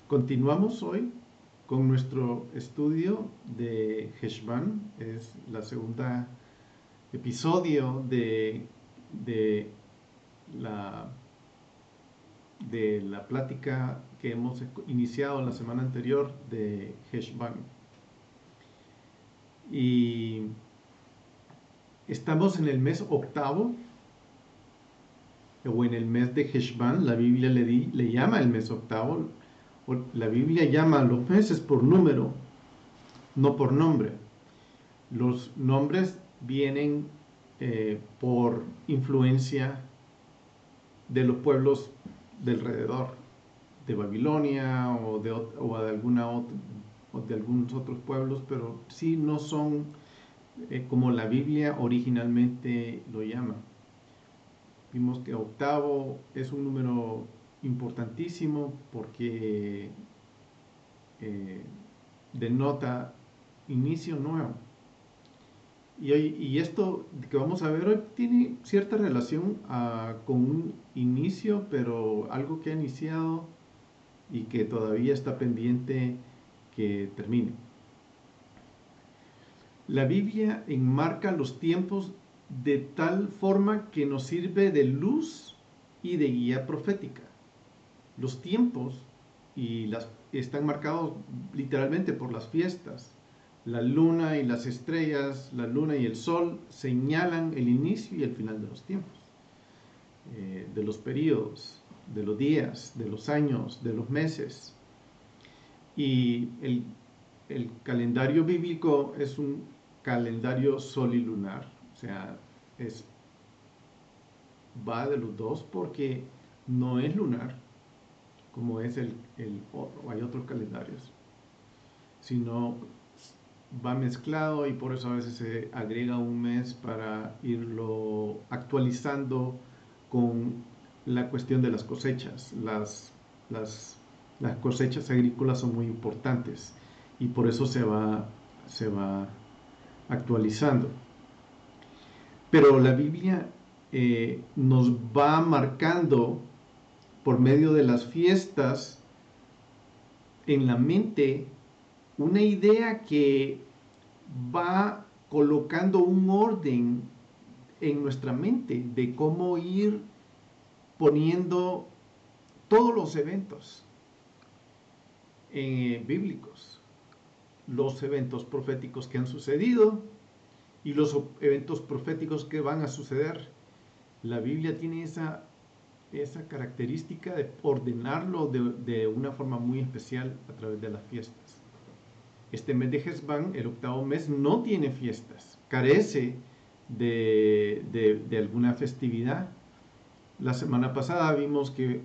Continuamos hoy con nuestro estudio de Heshvan. Es la segunda episodio de la, de la plática que hemos iniciado la semana anterior de Heshvan. Y estamos en el mes octavo, o en el mes de Heshvan. La Biblia le llama el mes octavo. La Biblia llama a los meses por número, no por nombre. Los nombres vienen por influencia de los pueblos de alrededor, de Babilonia o de algunos otros pueblos, pero sí no son como la Biblia originalmente lo llama. Vimos que octavo es un número importantísimo porque denota inicio nuevo. Y esto que vamos a ver hoy tiene cierta relación con un inicio, pero algo que ha iniciado y que todavía está pendiente que termine. La Biblia enmarca los tiempos de tal forma que nos sirve de luz y de guía profética. Los tiempos están marcados literalmente por las fiestas. La luna y las estrellas, la luna y el sol señalan el inicio y el final de los tiempos, de los periodos, de los días, de los años, de los meses. Y el calendario bíblico es un calendario solilunar, o sea, va de los dos porque no es lunar, como es hay otros calendarios, sino va mezclado y por eso a veces se agrega un mes para irlo actualizando con la cuestión de las cosechas. Las cosechas agrícolas son muy importantes y por eso se va actualizando. Pero la Biblia nos va marcando por medio de las fiestas en la mente una idea que va colocando un orden en nuestra mente de cómo ir poniendo todos los eventos bíblicos, los eventos proféticos que han sucedido y los eventos proféticos que van a suceder. La Biblia tiene esa característica de ordenarlo de una forma muy especial a través de las fiestas. Este mes de Heshvan, el octavo mes, no tiene fiestas, carece de alguna festividad. La semana pasada vimos que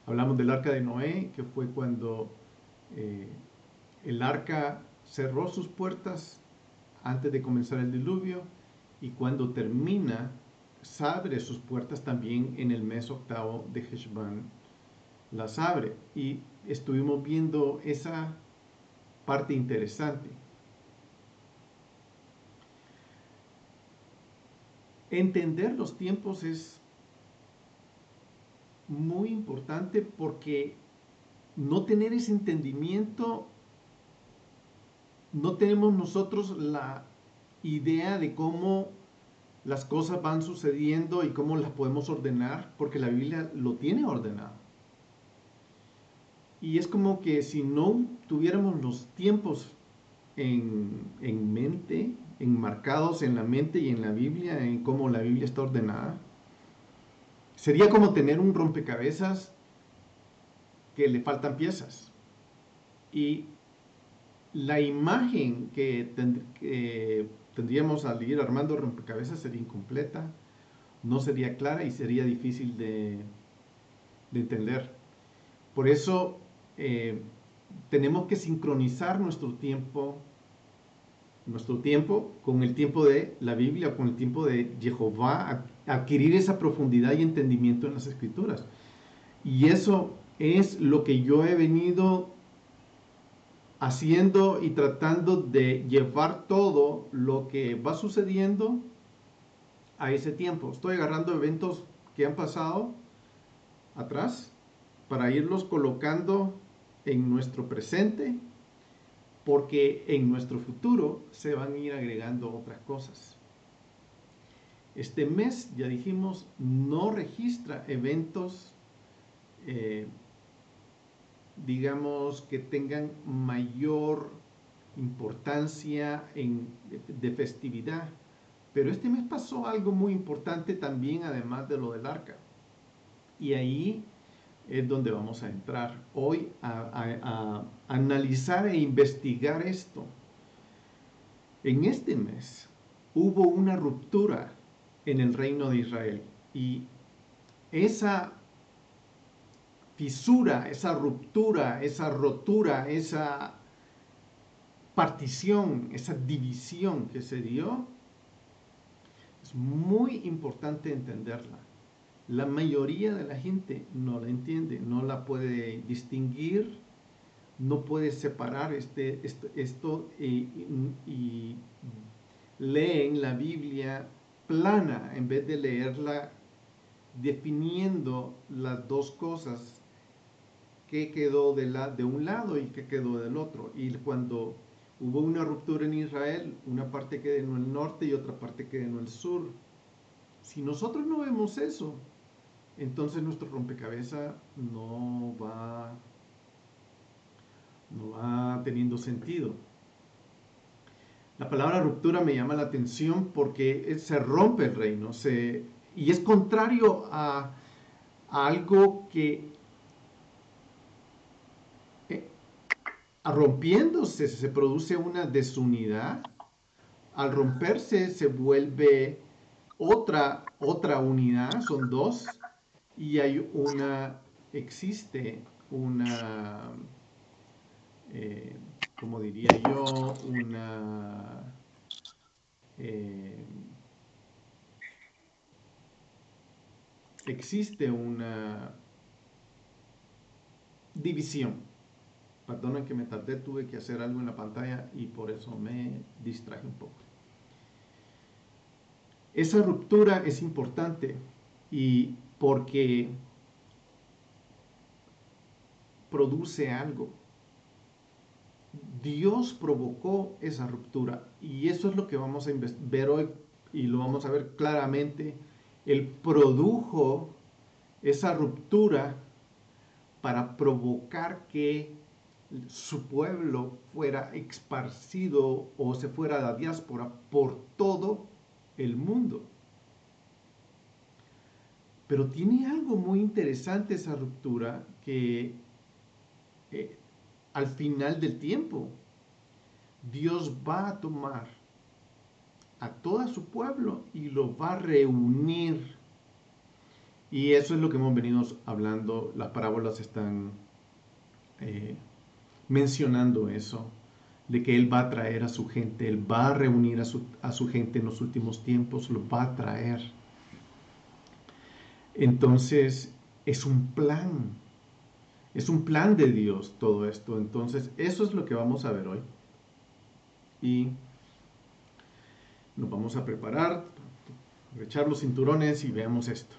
hablamos del arca de Noé, que fue cuando el arca cerró sus puertas antes de comenzar el diluvio, y cuando termina, se abre sus puertas también en el mes octavo de Heshvan, las abre. Y estuvimos viendo esa parte interesante. Entender los tiempos es muy importante porque no tener ese entendimiento, no tenemos nosotros la idea de cómo las cosas van sucediendo y cómo las podemos ordenar, porque la Biblia lo tiene ordenado. Y es como que si no tuviéramos los tiempos en mente, enmarcados en la mente y en la Biblia, en cómo la Biblia está ordenada, sería como tener un rompecabezas que le faltan piezas. Y la imagen que tendríamos al ir armando rompecabezas sería incompleta, no sería clara y sería difícil de entender. Por eso tenemos que sincronizar nuestro tiempo con el tiempo de la Biblia, con el tiempo de Jehová, adquirir esa profundidad y entendimiento en las Escrituras. Y eso es lo que yo he venido haciendo y tratando de llevar todo lo que va sucediendo a ese tiempo. Estoy agarrando eventos que han pasado atrás para irlos colocando en nuestro presente, porque en nuestro futuro se van a ir agregando otras cosas. Este mes, ya dijimos, no registra eventos, digamos, que tengan mayor importancia de festividad. Pero este mes pasó algo muy importante también, además de lo del arca. Y ahí es donde vamos a entrar hoy a analizar e investigar esto. En este mes hubo una ruptura en el reino de Israel, y esa fisura, esa ruptura, esa rotura, esa partición, esa división que se dio, es muy importante entenderla. La mayoría de la gente no la entiende, no la puede distinguir, no puede separar esto y leen la Biblia plana en vez de leerla definiendo las dos cosas, qué quedó de un lado y qué quedó del otro. Y cuando hubo una ruptura en Israel, una parte quedó en el norte y otra parte quedó en el sur. Si nosotros no vemos eso, entonces nuestro rompecabezas no va teniendo sentido. La palabra ruptura me llama la atención porque se rompe el reino, y es contrario a algo que rompiéndose se produce una desunidad. Al romperse se vuelve otra unidad, son dos, y existe una, eh, como diría yo, eh, existe una división. Perdonen que me tardé, tuve que hacer algo en la pantalla y por eso me distraje un poco. Esa ruptura es importante y porque produce algo. Dios provocó esa ruptura y eso es lo que vamos a ver hoy y lo vamos a ver claramente. Él produjo esa ruptura para provocar que su pueblo fuera esparcido o se fuera a la diáspora por todo el mundo. Pero tiene algo muy interesante esa ruptura que al final del tiempo Dios va a tomar a todo su pueblo y lo va a reunir. Y eso es lo que hemos venido hablando. Las parábolas están mencionando eso, de que Él va a traer a su gente, Él va a reunir a su gente en los últimos tiempos, lo va a traer. Entonces, es un plan de Dios todo esto. Entonces, eso es lo que vamos a ver hoy. Y nos vamos a preparar, echar los cinturones y veamos esto.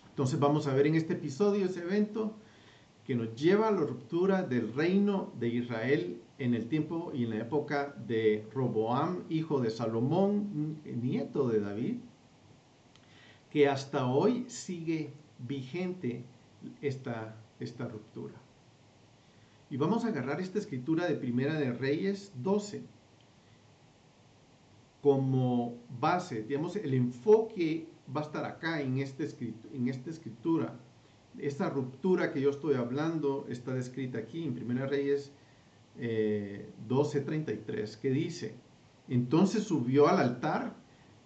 Entonces vamos a ver en este episodio ese evento que nos lleva a la ruptura del reino de Israel en el tiempo y en la época de Roboam, hijo de Salomón, nieto de David, que hasta hoy sigue vigente esta ruptura. Y vamos a agarrar esta escritura de Primera de Reyes 12 como base. Digamos, el enfoque va a estar acá en esta escritura. Esta ruptura que yo estoy hablando está descrita aquí en Primera Reyes 12:33, que dice: entonces subió al altar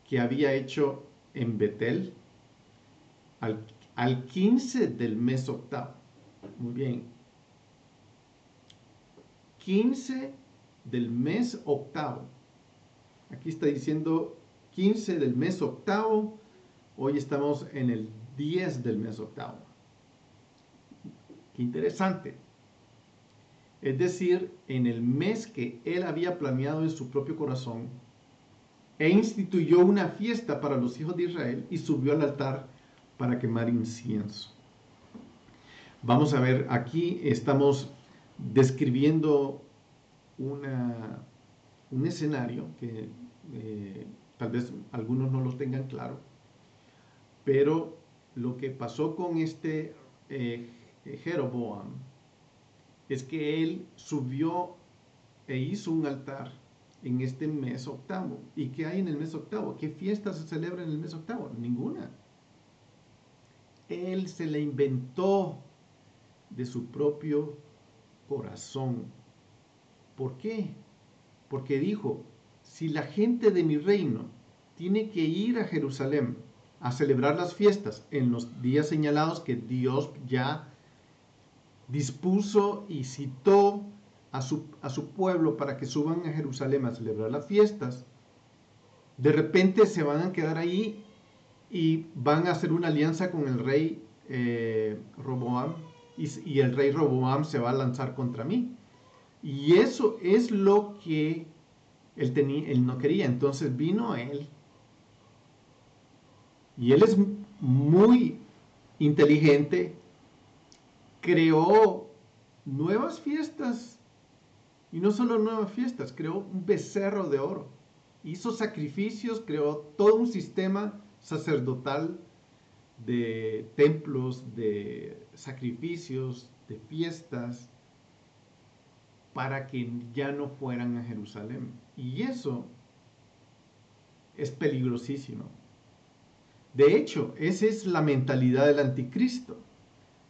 que había hecho en Betel al 15 del mes octavo. Muy bien. 15 del mes octavo. Aquí está diciendo 15 del mes octavo. Hoy estamos en el 10 del mes octavo. Qué interesante. Es decir, en el mes que él había planeado en su propio corazón, e instituyó una fiesta para los hijos de Israel y subió al altar para quemar incienso. Vamos a ver, aquí estamos describiendo un escenario que tal vez algunos no lo tengan claro, pero lo que pasó con este Jeroboam es que él subió e hizo un altar en este mes octavo. ¿Y qué hay en el mes octavo? ¿Qué fiesta se celebra en el mes octavo? Ninguna. Él se la inventó de su propio corazón. ¿Por qué? Porque dijo, si la gente de mi reino tiene que ir a Jerusalén a celebrar las fiestas en los días señalados que Dios ya dispuso y citó a su pueblo para que suban a Jerusalén a celebrar las fiestas, de repente se van a quedar ahí y van a hacer una alianza con el rey Roboam, y el rey Roboam se va a lanzar contra mí. Y eso es lo que él no quería. Entonces vino él, y él es muy inteligente, creó nuevas fiestas. Y no solo nuevas fiestas, creó un becerro de oro. Hizo sacrificios, creó todo un sistema sacerdotal de templos, de sacrificios, de fiestas, para que ya no fueran a Jerusalén. Y eso es peligrosísimo. De hecho, esa es la mentalidad del anticristo.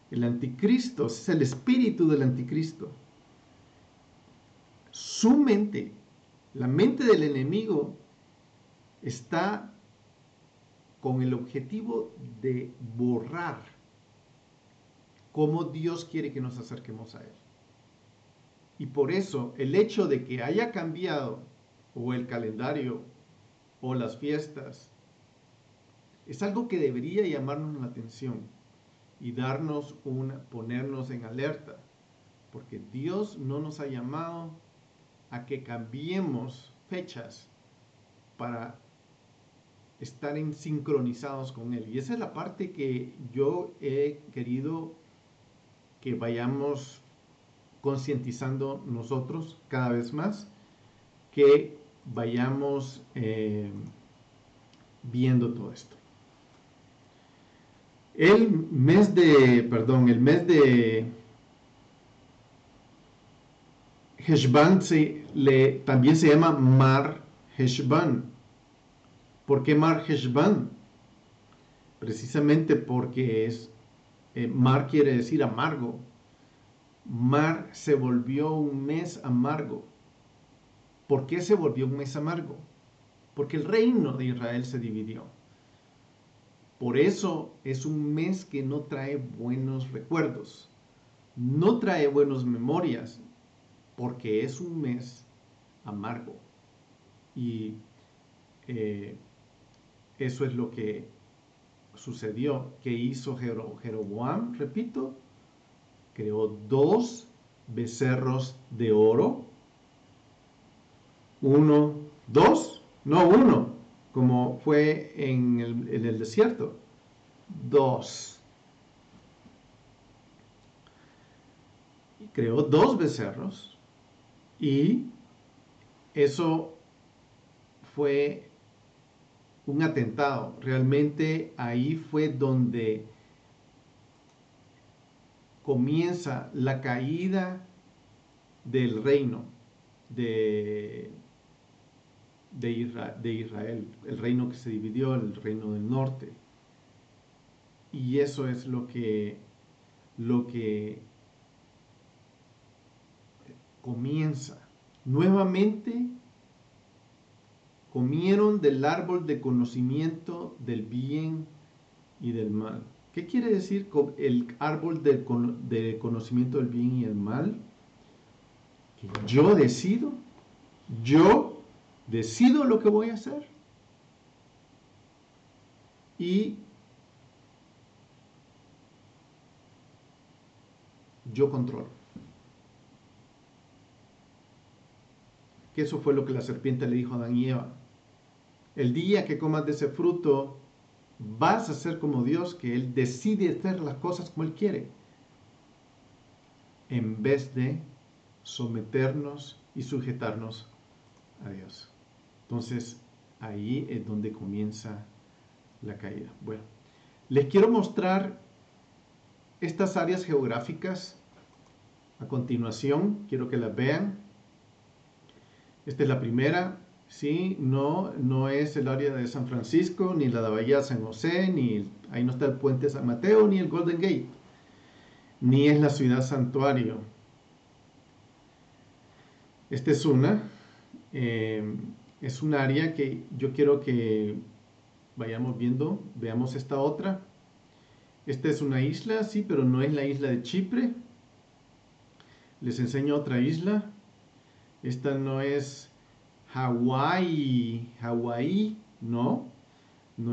El anticristo es el espíritu del anticristo. Su mente, la mente del enemigo, está con el objetivo de borrar cómo Dios quiere que nos acerquemos a Él. Y por eso el hecho de que haya cambiado o el calendario o las fiestas es algo que debería llamarnos la atención y ponernos en alerta, porque Dios no nos ha llamado a que cambiemos fechas para estar sincronizados con Él. Y esa es la parte que yo he querido que vayamos concientizando nosotros cada vez más, que vayamos viendo todo esto. El mes de Heshvan también se llama Mar Heshvan. ¿Por qué Mar Heshvan? Precisamente porque Mar quiere decir amargo. Mar se volvió un mes amargo. ¿Por qué se volvió un mes amargo? Porque el reino de Israel se dividió. Por eso es un mes que no trae buenos recuerdos, no trae buenas memorias, porque es un mes amargo. Y eso es lo que sucedió. ¿Qué hizo Jeroboam? Repito, creó 2 becerros de oro. 1, 2, no 1, como fue en el desierto. 2. Creó 2 becerros, y eso fue un atentado. Realmente ahí fue donde comienza la caída del reino de Israel, el reino que se dividió, el reino del norte. Y eso es lo que comienza. Nuevamente comieron del árbol de conocimiento del bien y del mal. ¿Qué quiere decir el árbol de conocimiento del bien y el mal? Que yo decido lo que voy a hacer, y yo controlo. Que eso fue lo que la serpiente le dijo a Adán y Eva. El día que comas de ese fruto, vas a ser como Dios, que Él decide hacer las cosas como Él quiere. en vez de someternos y sujetarnos a Dios. Entonces, ahí es donde comienza la caída. Bueno, les quiero mostrar estas áreas geográficas a continuación. Quiero que las vean. Esta es la primera. Sí, no es el área de San Francisco, ni la de Bahía de San José, ahí no está el puente San Mateo, ni el Golden Gate, ni es la ciudad santuario. Esta es es un área que yo quiero que vayamos viendo. Veamos esta otra. Esta es una isla, sí, pero no es la isla de Chipre. Les enseño otra isla. Esta no es Hawái, no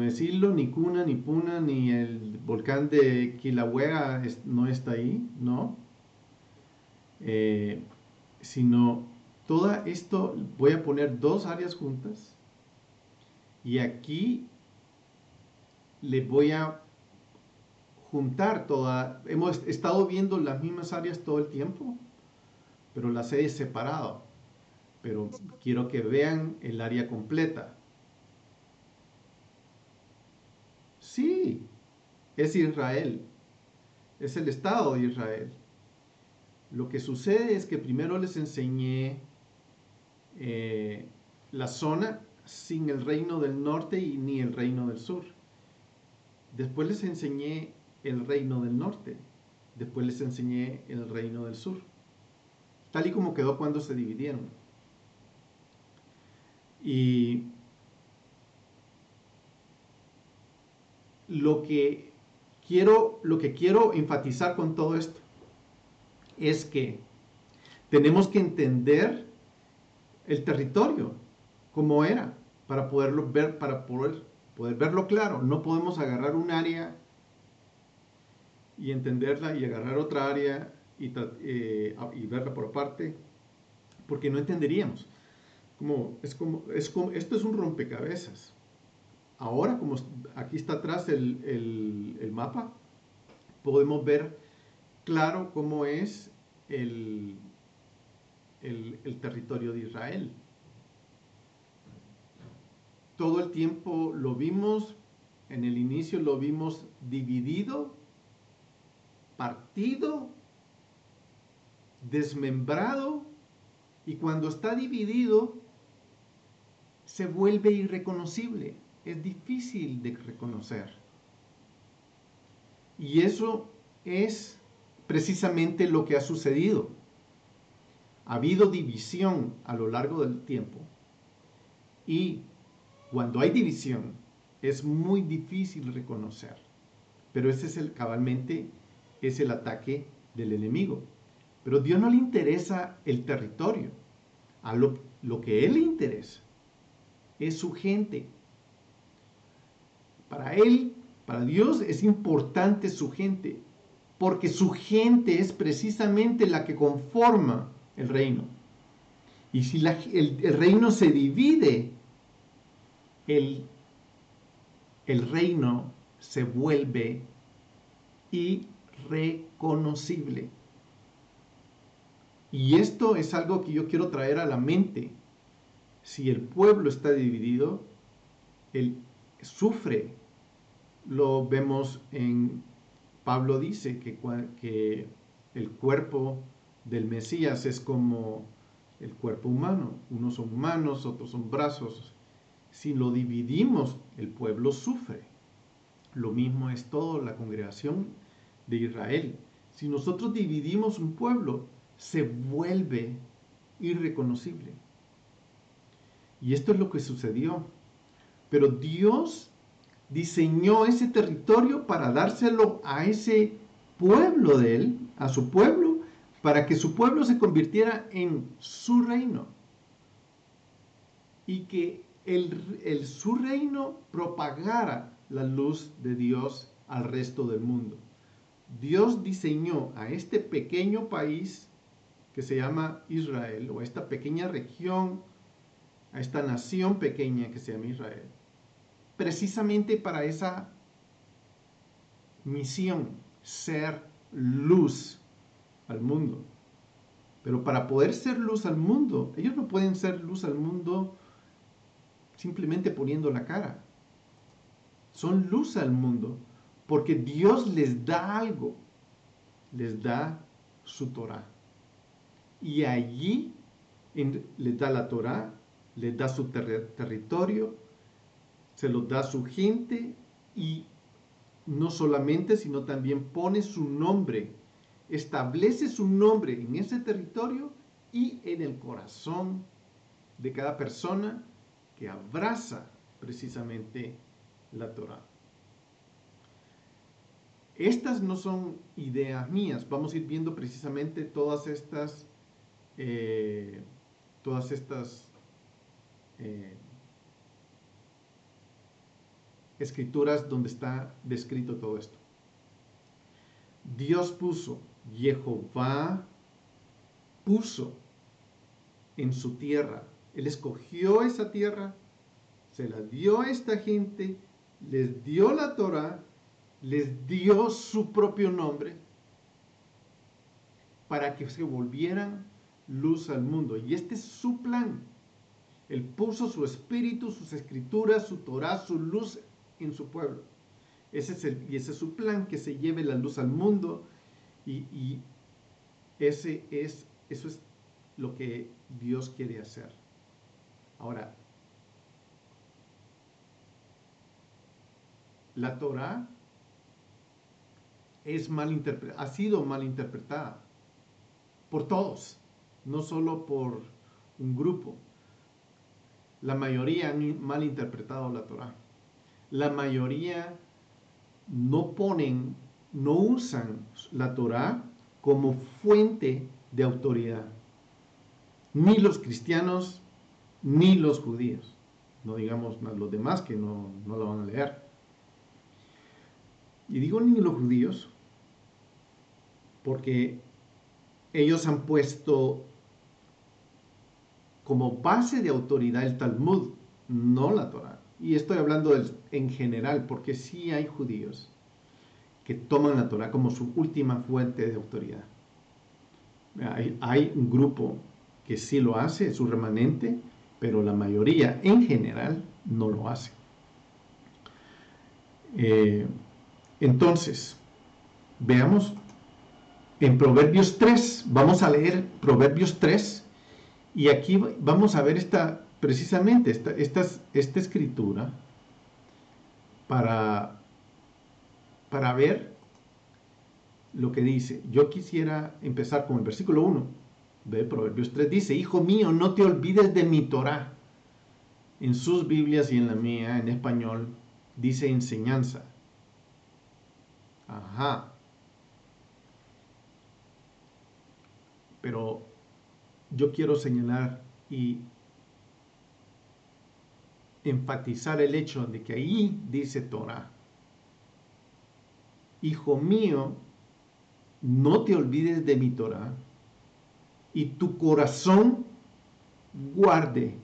es Hilo, ni Cuna, ni Puna, ni el volcán de Kilauea no está ahí, no. Sino todo esto, voy a poner dos áreas juntas y aquí les voy a juntar toda. Hemos estado viendo las mismas áreas todo el tiempo, pero las he separado. Pero quiero que vean el área completa. Sí, es Israel, es el Estado de Israel. Lo que sucede es que primero les enseñé la zona sin el reino del norte y ni el reino del sur. Después les enseñé el reino del norte. Después les enseñé el reino del sur. Tal y como quedó cuando se dividieron. Y lo que quiero enfatizar con todo esto es que tenemos que entender el territorio como era para poderlo ver, para poder verlo claro. No podemos agarrar un área y entenderla y agarrar otra área y verla por aparte, porque no entenderíamos. Esto es un rompecabezas. Ahora, como aquí está atrás el mapa, podemos ver claro cómo es el territorio de Israel. Todo el tiempo lo vimos, en el inicio lo vimos dividido, partido, desmembrado, y cuando está dividido se vuelve irreconocible, es difícil de reconocer. Y eso es precisamente lo que ha sucedido. Ha habido división a lo largo del tiempo y cuando hay división es muy difícil reconocer. Pero ese es cabalmente es el ataque del enemigo. Pero a Dios no le interesa el territorio. A lo que Él le interesa es su gente. Para Él, para Dios es importante su gente, porque su gente es precisamente la que conforma el reino. Y si el reino se divide, el reino se vuelve irreconocible. Y esto es algo que yo quiero traer a la mente. Si el pueblo está dividido, él sufre. Lo vemos en Pablo dice que el cuerpo del Mesías es como el cuerpo humano. Unos son manos, otros son brazos. Si lo dividimos, el pueblo sufre. Lo mismo es toda la congregación de Israel. Si nosotros dividimos un pueblo, se vuelve irreconocible. Y esto es lo que sucedió. Pero Dios diseñó ese territorio para dárselo a ese pueblo de él, a su pueblo, para que su pueblo se convirtiera en su reino. Y que su reino propagara la luz de Dios al resto del mundo. Dios diseñó a este pequeño país que se llama Israel, o a esta pequeña región, a esta nación pequeña que se llama Israel, precisamente para esa misión, ser luz al mundo. Pero para poder ser luz al mundo, ellos no pueden ser luz al mundo simplemente poniendo la cara. Son luz al mundo porque Dios les da algo, les da su Torah. Y allí les da la Torah, les da su territorio, se los da a su gente y no solamente, sino también pone su nombre, establece su nombre en ese territorio y en el corazón de cada persona que abraza precisamente la Torah. Estas no son ideas mías, vamos a ir viendo precisamente todas estas eh, escrituras donde está descrito todo esto. Dios puso, Jehová puso en su tierra. Él escogió esa tierra, se la dio a esta gente, les dio la Torah, les dio su propio nombre para que se volvieran luz al mundo. Y este es su plan. Él puso su espíritu, sus escrituras, su Torah, su luz en su pueblo. Ese es su plan, que se lleve la luz al mundo. Y eso es lo que Dios quiere hacer. Ahora, la Torah ha sido mal interpretada por todos, no solo por un grupo. La mayoría han mal interpretado la Torah. La mayoría no usan la Torah como fuente de autoridad. Ni los cristianos, ni los judíos. No digamos los demás que no la van a leer. Y digo ni los judíos porque ellos han puesto como base de autoridad el Talmud, no la Torah. Y estoy hablando en general, porque sí hay judíos que toman la Torah como su última fuente de autoridad. Hay un grupo que sí lo hace, es su remanente, pero la mayoría en general no lo hace. Entonces, veamos en Proverbios 3, vamos a leer Proverbios 3, y aquí vamos a ver precisamente esta escritura para ver lo que dice. Yo quisiera empezar con el versículo 1 de Proverbios 3. Dice: Hijo mío, no te olvides de mi Torah. En sus Biblias y en la mía, en español, dice enseñanza. Ajá. Pero yo quiero señalar y enfatizar el hecho de que ahí dice Torah. Hijo mío, no te olvides de mi Torah y tu corazón guarde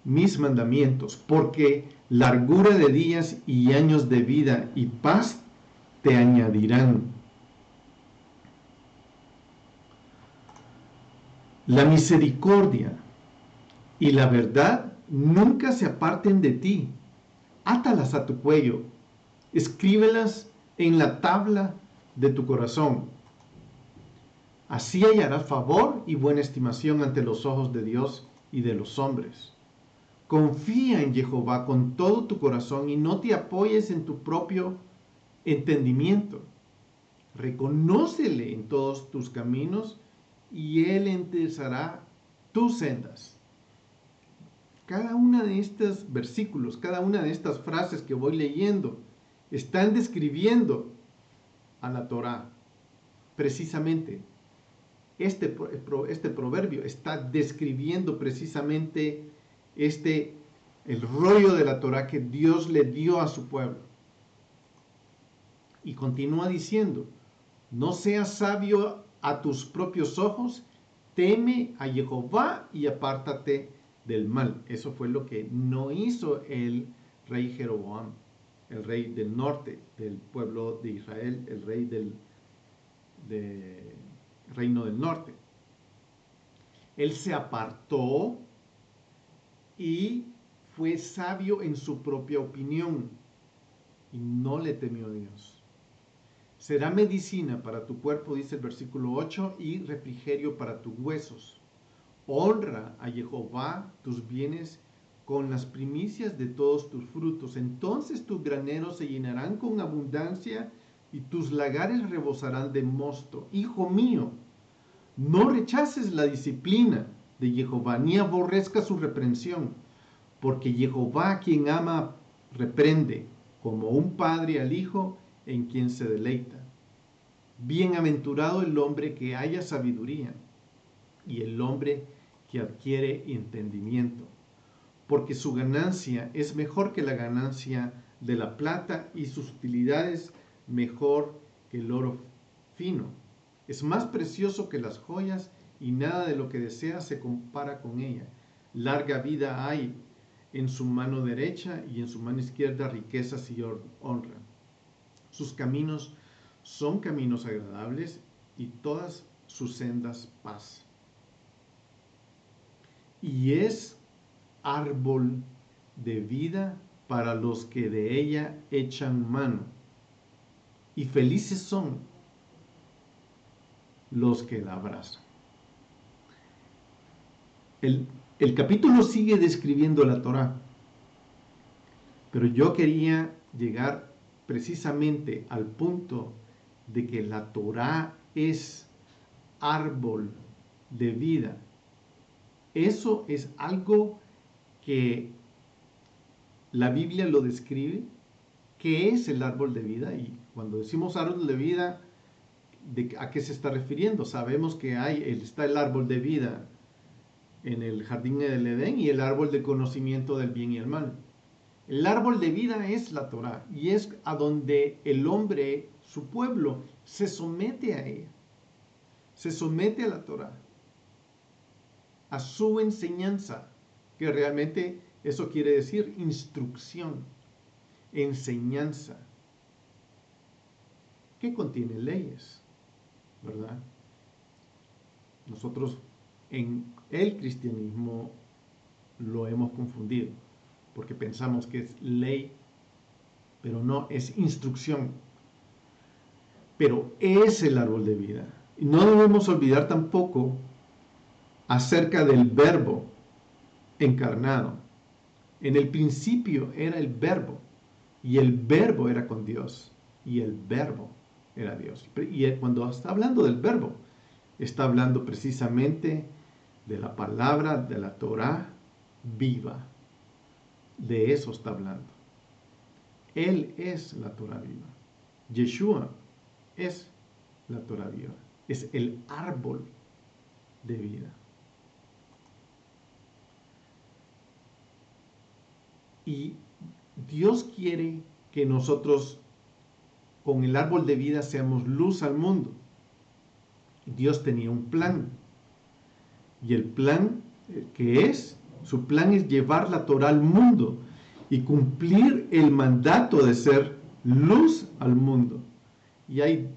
mis mandamientos, porque largura de días y años de vida y paz te añadirán. La misericordia y la verdad nunca se aparten de ti. Átalas a tu cuello, escríbelas en la tabla de tu corazón. Así hallarás favor y buena estimación ante los ojos de Dios y de los hombres. Confía en Jehová con todo tu corazón y no te apoyes en tu propio entendimiento. Reconócele en todos tus caminos y Él enderezará tus sendas. Cada una de estos versículos, cada una de estas frases que voy leyendo, están describiendo a la Torah. Precisamente, este proverbio está describiendo precisamente el rollo de la Torah que Dios le dio a su pueblo. Y continúa diciendo: no seas sabio a tus propios ojos, teme a Jehová y apártate del mal. Eso fue lo que no hizo el rey Jeroboam, el rey del norte del pueblo de Israel, el rey de Reino del Norte. Él se apartó y fue sabio en su propia opinión y no le temió a Dios. Será medicina para tu cuerpo, dice el versículo 8, y refrigerio para tus huesos. Honra a Jehová tus bienes con las primicias de todos tus frutos. Entonces tus graneros se llenarán con abundancia y tus lagares rebosarán de mosto. Hijo mío, no rechaces la disciplina de Jehová, ni aborrezcas su reprensión, porque Jehová quien ama reprende, como un padre al hijo en quien se deleita. Bienaventurado el hombre que haya sabiduría y el hombre que adquiere entendimiento, porque su ganancia es mejor que la ganancia de la plata y sus utilidades mejor que el oro fino. Es más precioso que las joyas y nada de lo que desea se compara con ella. Larga vida hay en su mano derecha y en su mano izquierda riquezas y honra. Sus caminos son caminos agradables y todas sus sendas paz. Y es árbol de vida para los que de ella echan mano. Y felices son los que la abrazan. El capítulo sigue describiendo la Torá, pero yo quería llegar precisamente al punto de que la Torá es árbol de vida. Eso es algo que la Biblia lo describe. ¿Qué es el árbol de vida? Y cuando decimos árbol de vida, ¿a qué se está refiriendo? Sabemos que está el árbol de vida en el jardín del Edén y el árbol del conocimiento del bien y el mal. El árbol de vida es la Torá y es a donde el hombre, su pueblo, se somete a ella. Se somete a la Torá, a su enseñanza, que realmente eso quiere decir instrucción, enseñanza, que contiene leyes, ¿verdad? Nosotros en el cristianismo lo hemos confundido, porque pensamos que es ley, pero no, es instrucción. Pero es el árbol de vida. Y no debemos olvidar tampoco acerca del verbo encarnado. En el principio era el verbo, y el verbo era con Dios, y el verbo era Dios. Y cuando está hablando del verbo, está hablando precisamente de la palabra de la Torá viva. De eso está hablando. Él es la Torá viva. Yeshua es la Torá viva. Es el árbol de vida. Y Dios quiere que nosotros con el árbol de vida seamos luz al mundo. Dios tenía un plan. Y el plan su plan es llevar la Torá al mundo y cumplir el mandato de ser luz al mundo. Y hay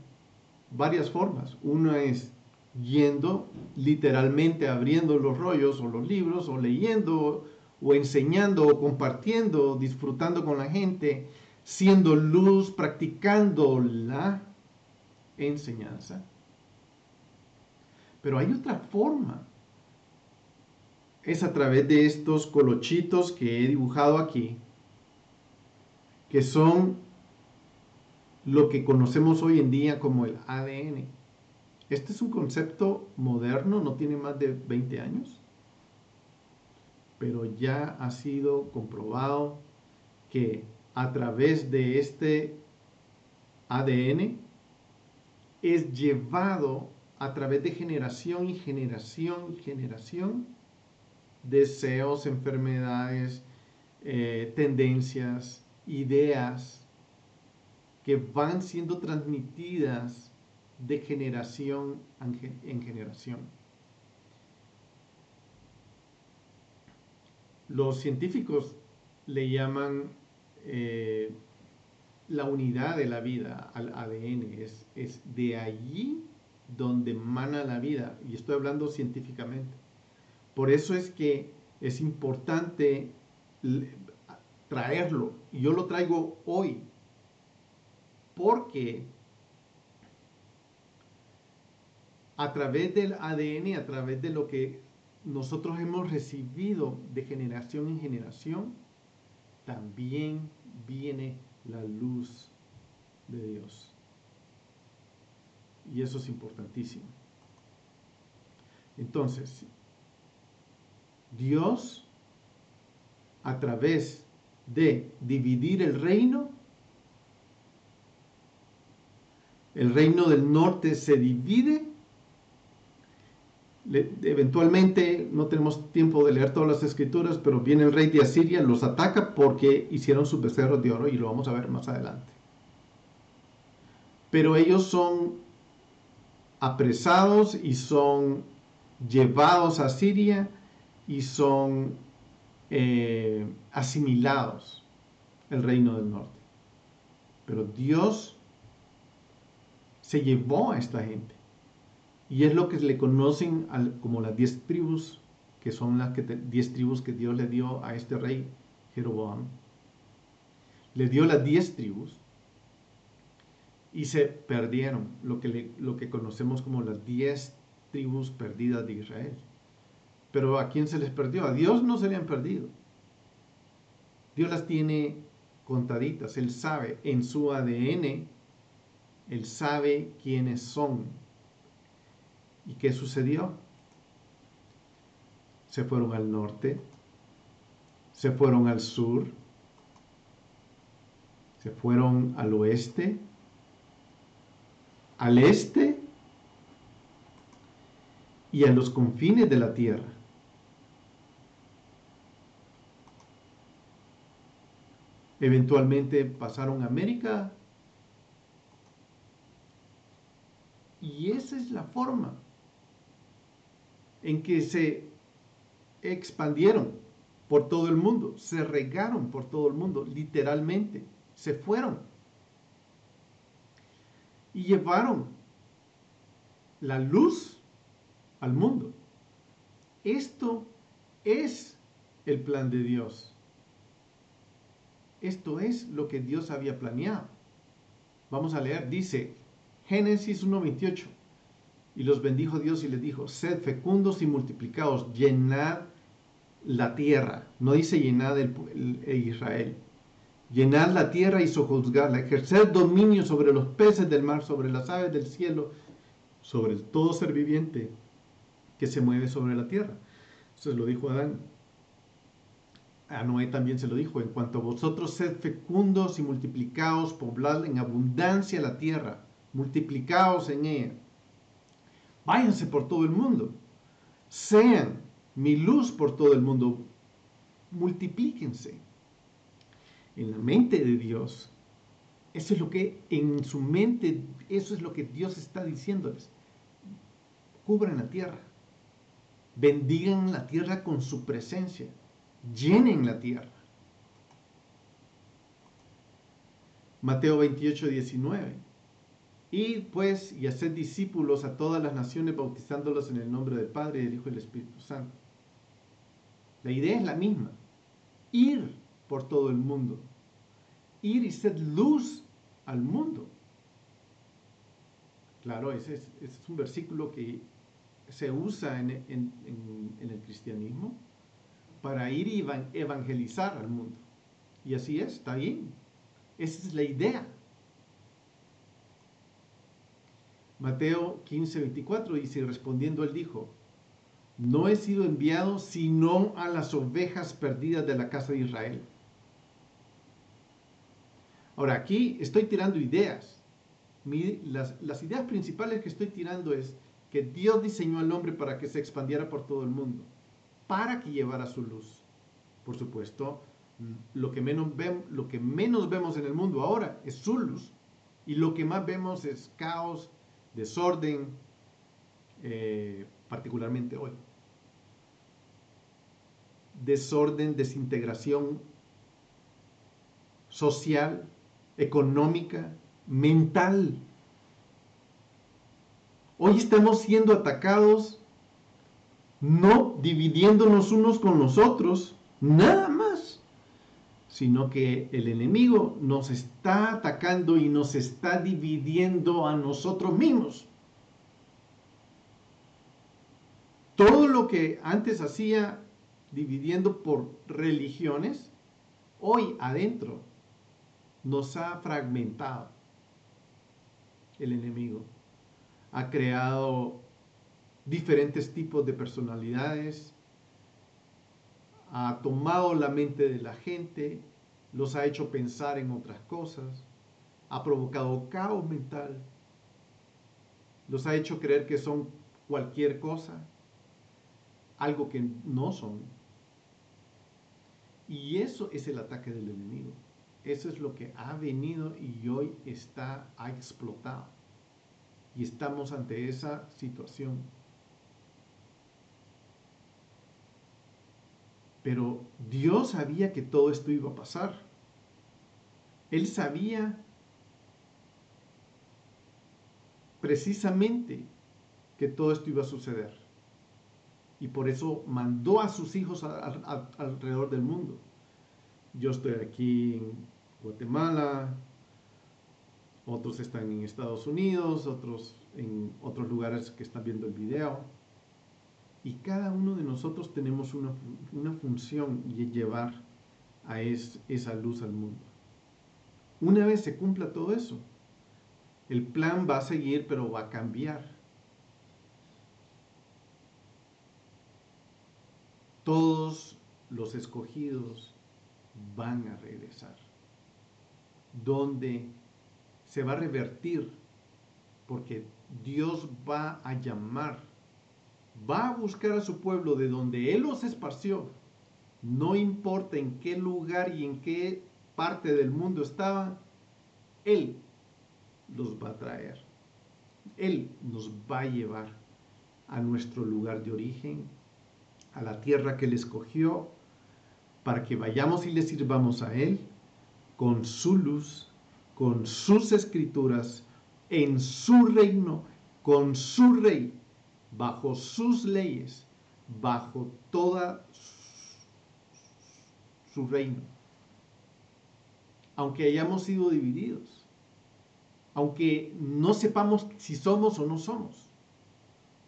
varias formas. Una es yendo, literalmente abriendo los rollos o los libros, o leyendo, o enseñando, o compartiendo, o disfrutando con la gente, siendo luz, practicando la enseñanza. Pero hay otra forma. Es a través de estos colochitos que he dibujado aquí, que son lo que conocemos hoy en día como el ADN. Este es un concepto moderno, no tiene más de 20 años, pero ya ha sido comprobado que a través de este ADN es llevado a través de generación y generación y generación deseos, enfermedades, tendencias, ideas que van siendo transmitidas de generación en generación. Los científicos le llaman la unidad de la vida al ADN. Es de allí donde mana la vida, y estoy hablando científicamente. Por eso es que es importante traerlo, y yo lo traigo hoy, porque a través del ADN, a través de lo que nosotros hemos recibido de generación en generación, también viene la luz de Dios. Y eso es importantísimo. Entonces, Dios, a través de dividir el reino del norte se divide. Eventualmente, no tenemos tiempo de leer todas las escrituras, pero viene el rey de Asiria, los ataca porque hicieron sus becerros de oro, y lo vamos a ver más adelante. Pero ellos son apresados y son llevados a Siria y son asimilados el reino del norte. Pero Dios se llevó a esta gente. Y es lo que le conocen como las 10 tribus, que son las 10 tribus que Dios le dio a este rey Jeroboam. Le dio las 10 tribus y se perdieron, lo que conocemos como las 10 tribus perdidas de Israel. Pero ¿a quién se les perdió? A Dios no se le han perdido. Dios las tiene contaditas. Él sabe en su ADN, Él sabe quiénes son. ¿Y qué sucedió? Se fueron al norte, se fueron al sur, se fueron al oeste, al este y a los confines de la tierra. Eventualmente pasaron a América, y esa es la forma en que se expandieron por todo el mundo, se regaron por todo el mundo, literalmente, se fueron y llevaron la luz al mundo. Esto es el plan de Dios. Esto es lo que Dios había planeado. Vamos a leer, dice Génesis 1:28. Y los bendijo Dios y les dijo: sed fecundos y multiplicaos, llenad la tierra. No dice llenad Israel. Llenad la tierra y sojuzgadla, ejerced dominio sobre los peces del mar, sobre las aves del cielo, sobre todo ser viviente que se mueve sobre la tierra. Entonces lo dijo Adán. A Noé también se lo dijo: en cuanto a vosotros, sed fecundos y multiplicaos, poblad en abundancia la tierra, multiplicaos en ella. Váyanse por todo el mundo, sean mi luz por todo el mundo, multiplíquense. En la mente de Dios, eso es lo que en su mente, eso es lo que Dios está diciéndoles: cubran la tierra, bendigan la tierra con su presencia, llenen la tierra. Mateo 28:19. Id pues y haced discípulos a todas las naciones, bautizándolos en el nombre del Padre, del Hijo y del Espíritu Santo. La idea es la misma: ir por todo el mundo, ir y ser luz al mundo. Claro, ese es un versículo que se usa en el cristianismo para ir y evangelizar al mundo. Y así es, está bien. Esa es la idea. Mateo 15:24 dice: y respondiendo él dijo: no he sido enviado sino a las ovejas perdidas de la casa de Israel. Ahora, aquí estoy tirando ideas. Las ideas principales que estoy tirando es que Dios diseñó al hombre para que se expandiera por todo el mundo, para que llevara su luz. Por supuesto, lo que menos vemos en el mundo ahora es su luz, y lo que más vemos es caos, desorden, particularmente hoy. Desorden, desintegración social, económica, mental. Hoy estamos siendo atacados, no dividiéndonos unos con los otros, nada más, sino que el enemigo nos está atacando y nos está dividiendo a nosotros mismos. Todo lo que antes hacía dividiendo por religiones, hoy adentro nos ha fragmentado el enemigo. Ha creado diferentes tipos de personalidades, ha tomado la mente de la gente, los ha hecho pensar en otras cosas, ha provocado caos mental, los ha hecho creer que son cualquier cosa, algo que no son. Y eso es el ataque del enemigo. Eso es lo que ha venido y hoy ha explotado. Y estamos ante esa situación. Pero Dios sabía que todo esto iba a pasar. Él sabía precisamente que todo esto iba a suceder. Y por eso mandó a sus hijos alrededor del mundo. Yo estoy aquí en Guatemala, otros están en Estados Unidos, otros en otros lugares que están viendo el video. Y cada uno de nosotros tenemos una función y es llevar a esa luz al mundo. Una vez se cumpla todo eso, el plan va a seguir, pero va a cambiar. Todos los escogidos van a regresar, donde se va a revertir, porque Dios va a llamar, va a buscar a su pueblo de donde Él los esparció, no importa en qué lugar y en qué parte del mundo estaban, Él los va a traer, Él nos va a llevar a nuestro lugar de origen, a la tierra que Él escogió, para que vayamos y le sirvamos a Él con su luz, con sus escrituras, en su reino, con su rey, bajo sus leyes, bajo toda su reino. Aunque hayamos sido divididos, aunque no sepamos si somos o no somos,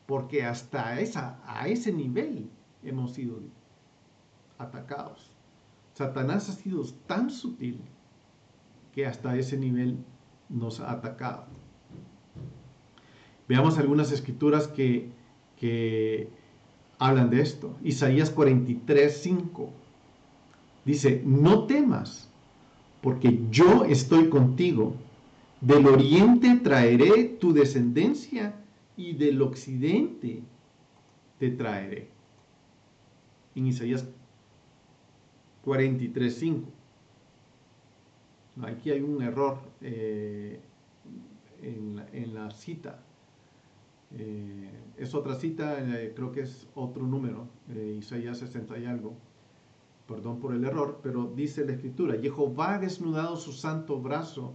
porque hasta a ese nivel hemos sido atacados. Satanás ha sido tan sutil que hasta ese nivel nos ha atacado. Veamos algunas escrituras que hablan de esto. Isaías 43:5 dice: no temas, porque yo estoy contigo. Del oriente traeré tu descendencia y del occidente te traeré. En Isaías 43:5. Aquí hay un error en la cita. Es otra cita, creo que es otro número, Isaías 60 y algo. Perdón por el error, pero dice la escritura: Jehová ha desnudado su santo brazo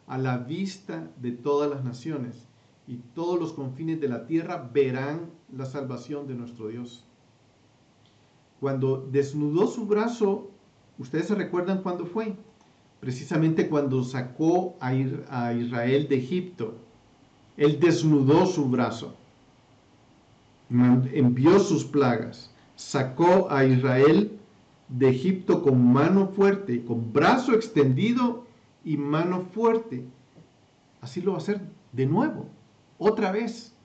a la vista de todas las naciones, y todos los confines de la tierra verán la salvación de nuestro Dios. Cuando desnudó su brazo, ¿ustedes se recuerdan cuándo fue? Precisamente cuando sacó a Israel de Egipto. Él desnudó su brazo, envió sus plagas, sacó a Israel de Egipto con mano fuerte, con brazo extendido y mano fuerte. Así lo va a hacer de nuevo, otra vez.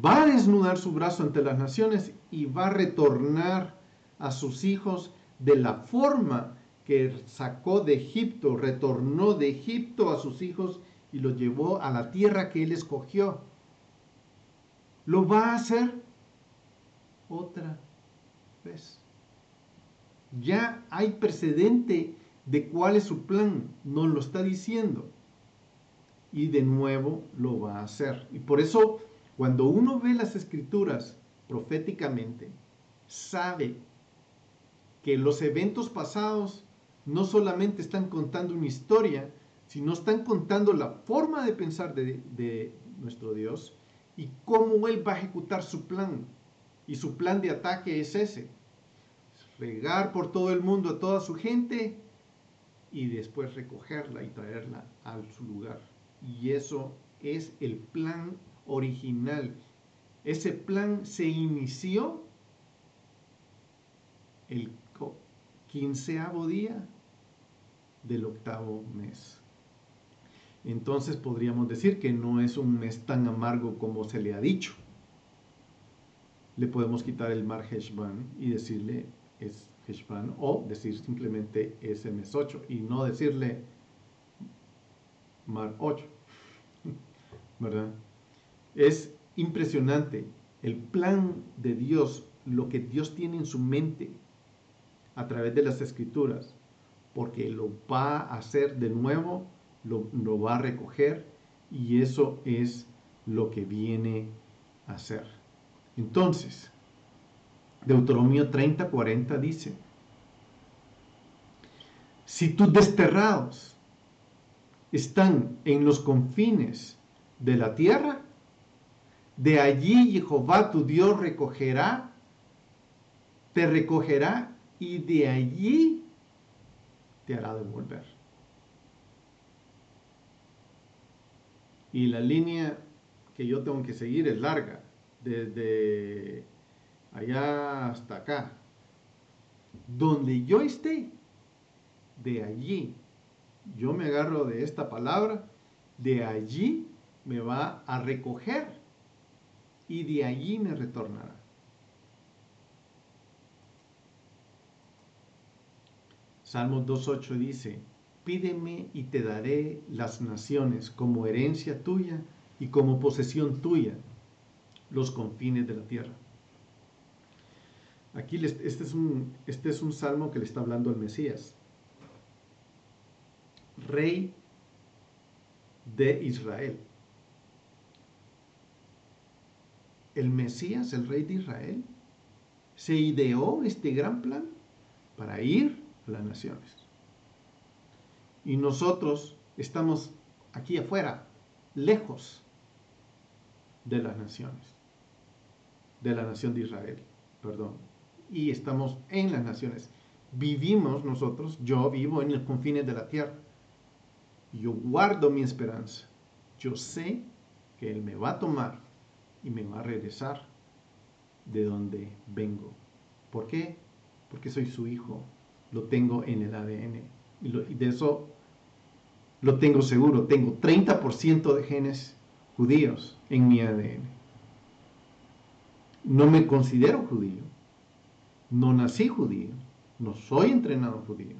Va a desnudar su brazo ante las naciones y va a retornar a sus hijos de la forma que sacó de Egipto, retornó de Egipto a sus hijos y los llevó a la tierra que Él escogió. Lo va a hacer otra vez. Ya hay precedente de cuál es su plan, nos lo está diciendo. Y de nuevo lo va a hacer. Y por eso, cuando uno ve las escrituras proféticamente, sabe que los eventos pasados no solamente están contando una historia, sino están contando la forma de pensar de nuestro Dios, y cómo Él va a ejecutar su plan. Y su plan de ataque es ese: regar por todo el mundo a toda su gente y después recogerla y traerla a su lugar. Y eso es el plan original. Ese plan se inició el 15º día del 8º mes. Entonces podríamos decir que no es un mes tan amargo como se le ha dicho. Le podemos quitar el Mar Heshvan y decirle es Heshvan, o decir simplemente es el mes 8 y no decirle Mar 8, ¿verdad? Es impresionante el plan de Dios, lo que Dios tiene en su mente a través de las escrituras, porque lo va a hacer de nuevo, lo va a recoger, y eso es lo que viene a hacer. Entonces, Deuteronomio 30:40 dice: si tus desterrados están en los confines de la tierra, de allí Jehová tu Dios te recogerá y de allí te hará devolver. Y la línea que yo tengo que seguir es larga, desde allá hasta acá. Donde yo esté, de allí, yo me agarro de esta palabra, de allí me va a recoger y de allí me retornará. Salmos 2:8 dice: pídeme y te daré las naciones como herencia tuya y como posesión tuya los confines de la tierra. Aquí este es un salmo que le está hablando al Mesías, rey de Israel. El Mesías, el rey de Israel, se ideó este gran plan para ir a las naciones. Y nosotros estamos aquí afuera, lejos de las naciones, de la nación de Israel, perdón. Y estamos en las naciones. Vivimos nosotros, yo vivo en los confines de la tierra. Yo guardo mi esperanza. Yo sé que Él me va a tomar y me va a regresar de donde vengo. ¿Por qué? Porque soy su hijo. Lo tengo en el ADN. Y de eso lo tengo seguro. Tengo 30% de genes judíos en mi ADN. No me considero judío. No nací judío. No soy entrenado judío.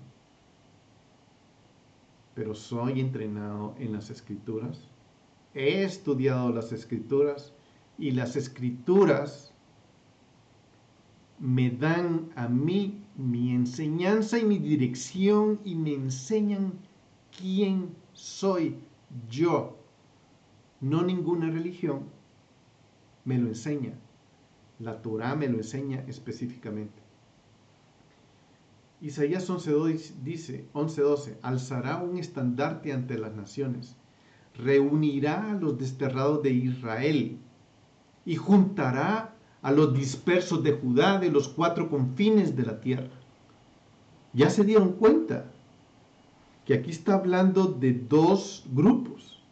Pero soy entrenado en las escrituras. He estudiado las escrituras y las escrituras me dan a mí mi enseñanza y mi dirección y me enseñan quién soy yo. No ninguna religión me lo enseña. La Torá me lo enseña específicamente. Isaías 11:12, alzará un estandarte ante las naciones, reunirá a los desterrados de Israel y juntará a los dispersos de Judá de los 4 confines de la tierra. Ya se dieron cuenta que aquí está hablando de 2 grupos: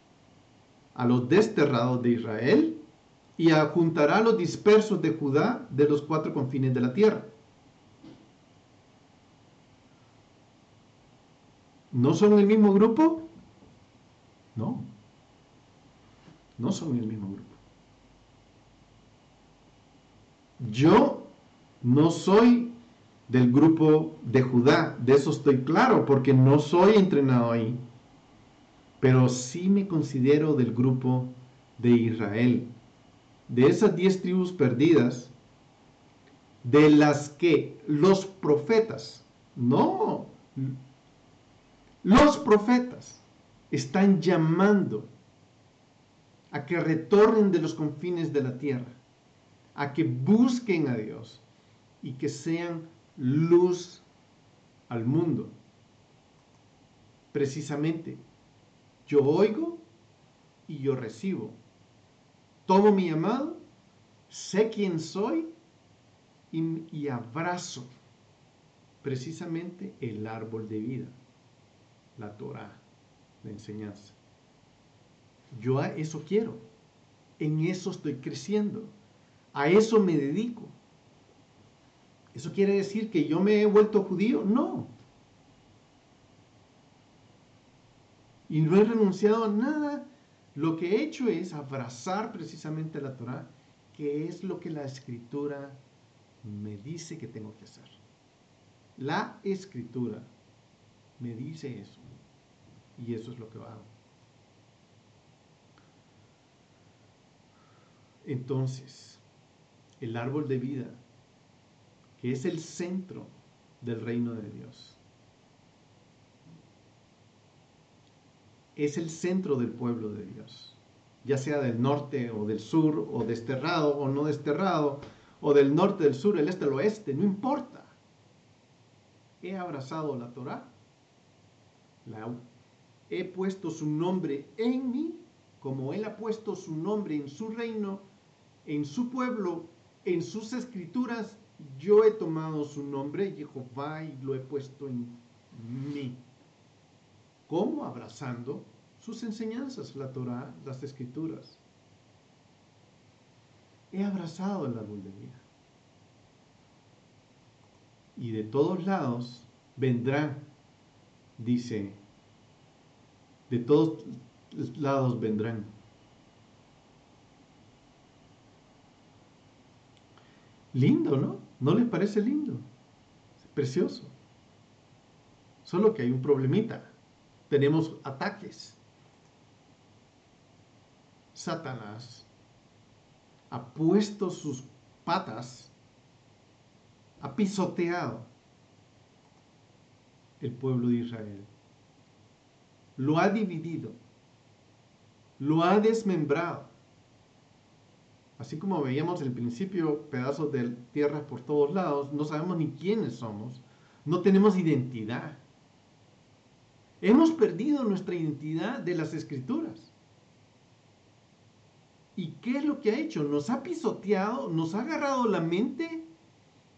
a los desterrados de Israel y juntará a los dispersos de Judá de los 4 confines de la tierra. ¿No son el mismo grupo? No, no son el mismo grupo. Yo no soy del grupo de Judá, de eso estoy claro, porque no soy entrenado ahí. Pero sí me considero del grupo de Israel. De esas 10 tribus perdidas, de las que los profetas, no, los profetas están llamando a que retornen de los confines de la tierra, a que busquen a Dios y que sean luz al mundo. Precisamente, yo oigo y yo recibo. Tomo mi llamado, sé quién soy y abrazo precisamente el árbol de vida, la Torah, la enseñanza. Yo a eso quiero, en eso estoy creciendo, a eso me dedico. ¿Eso quiere decir que yo me he vuelto judío? No. Y no he renunciado a nada. Lo que he hecho es abrazar precisamente la Torah, que es lo que la Escritura me dice que tengo que hacer. La Escritura me dice eso. Y eso es lo que hago. Entonces, el árbol de vida, que es el centro del reino de Dios, es el centro del pueblo de Dios, ya sea del norte o del sur, o desterrado o no desterrado, o del norte, del sur, el este, el oeste, no importa. He abrazado la Torah, he puesto su nombre en mí, como Él ha puesto su nombre en su reino, en su pueblo, en sus escrituras. Yo he tomado su nombre, Jehová, y lo he puesto en mí. ¿Cómo? Abrazando sus enseñanzas, la Torah, las escrituras. He abrazado el árbol de vida. Y de todos lados vendrán, dice, de todos lados vendrán. Lindo, ¿no? ¿No les parece lindo? Es precioso. Solo que hay un problemita. Tenemos ataques. Satanás ha puesto sus patas, ha pisoteado el pueblo de Israel. Lo ha dividido. Lo ha desmembrado. Así como veíamos al principio pedazos de tierra por todos lados, no sabemos ni quiénes somos, no tenemos identidad. Hemos perdido nuestra identidad de las escrituras. ¿Y qué es lo que ha hecho? Nos ha pisoteado, nos ha agarrado la mente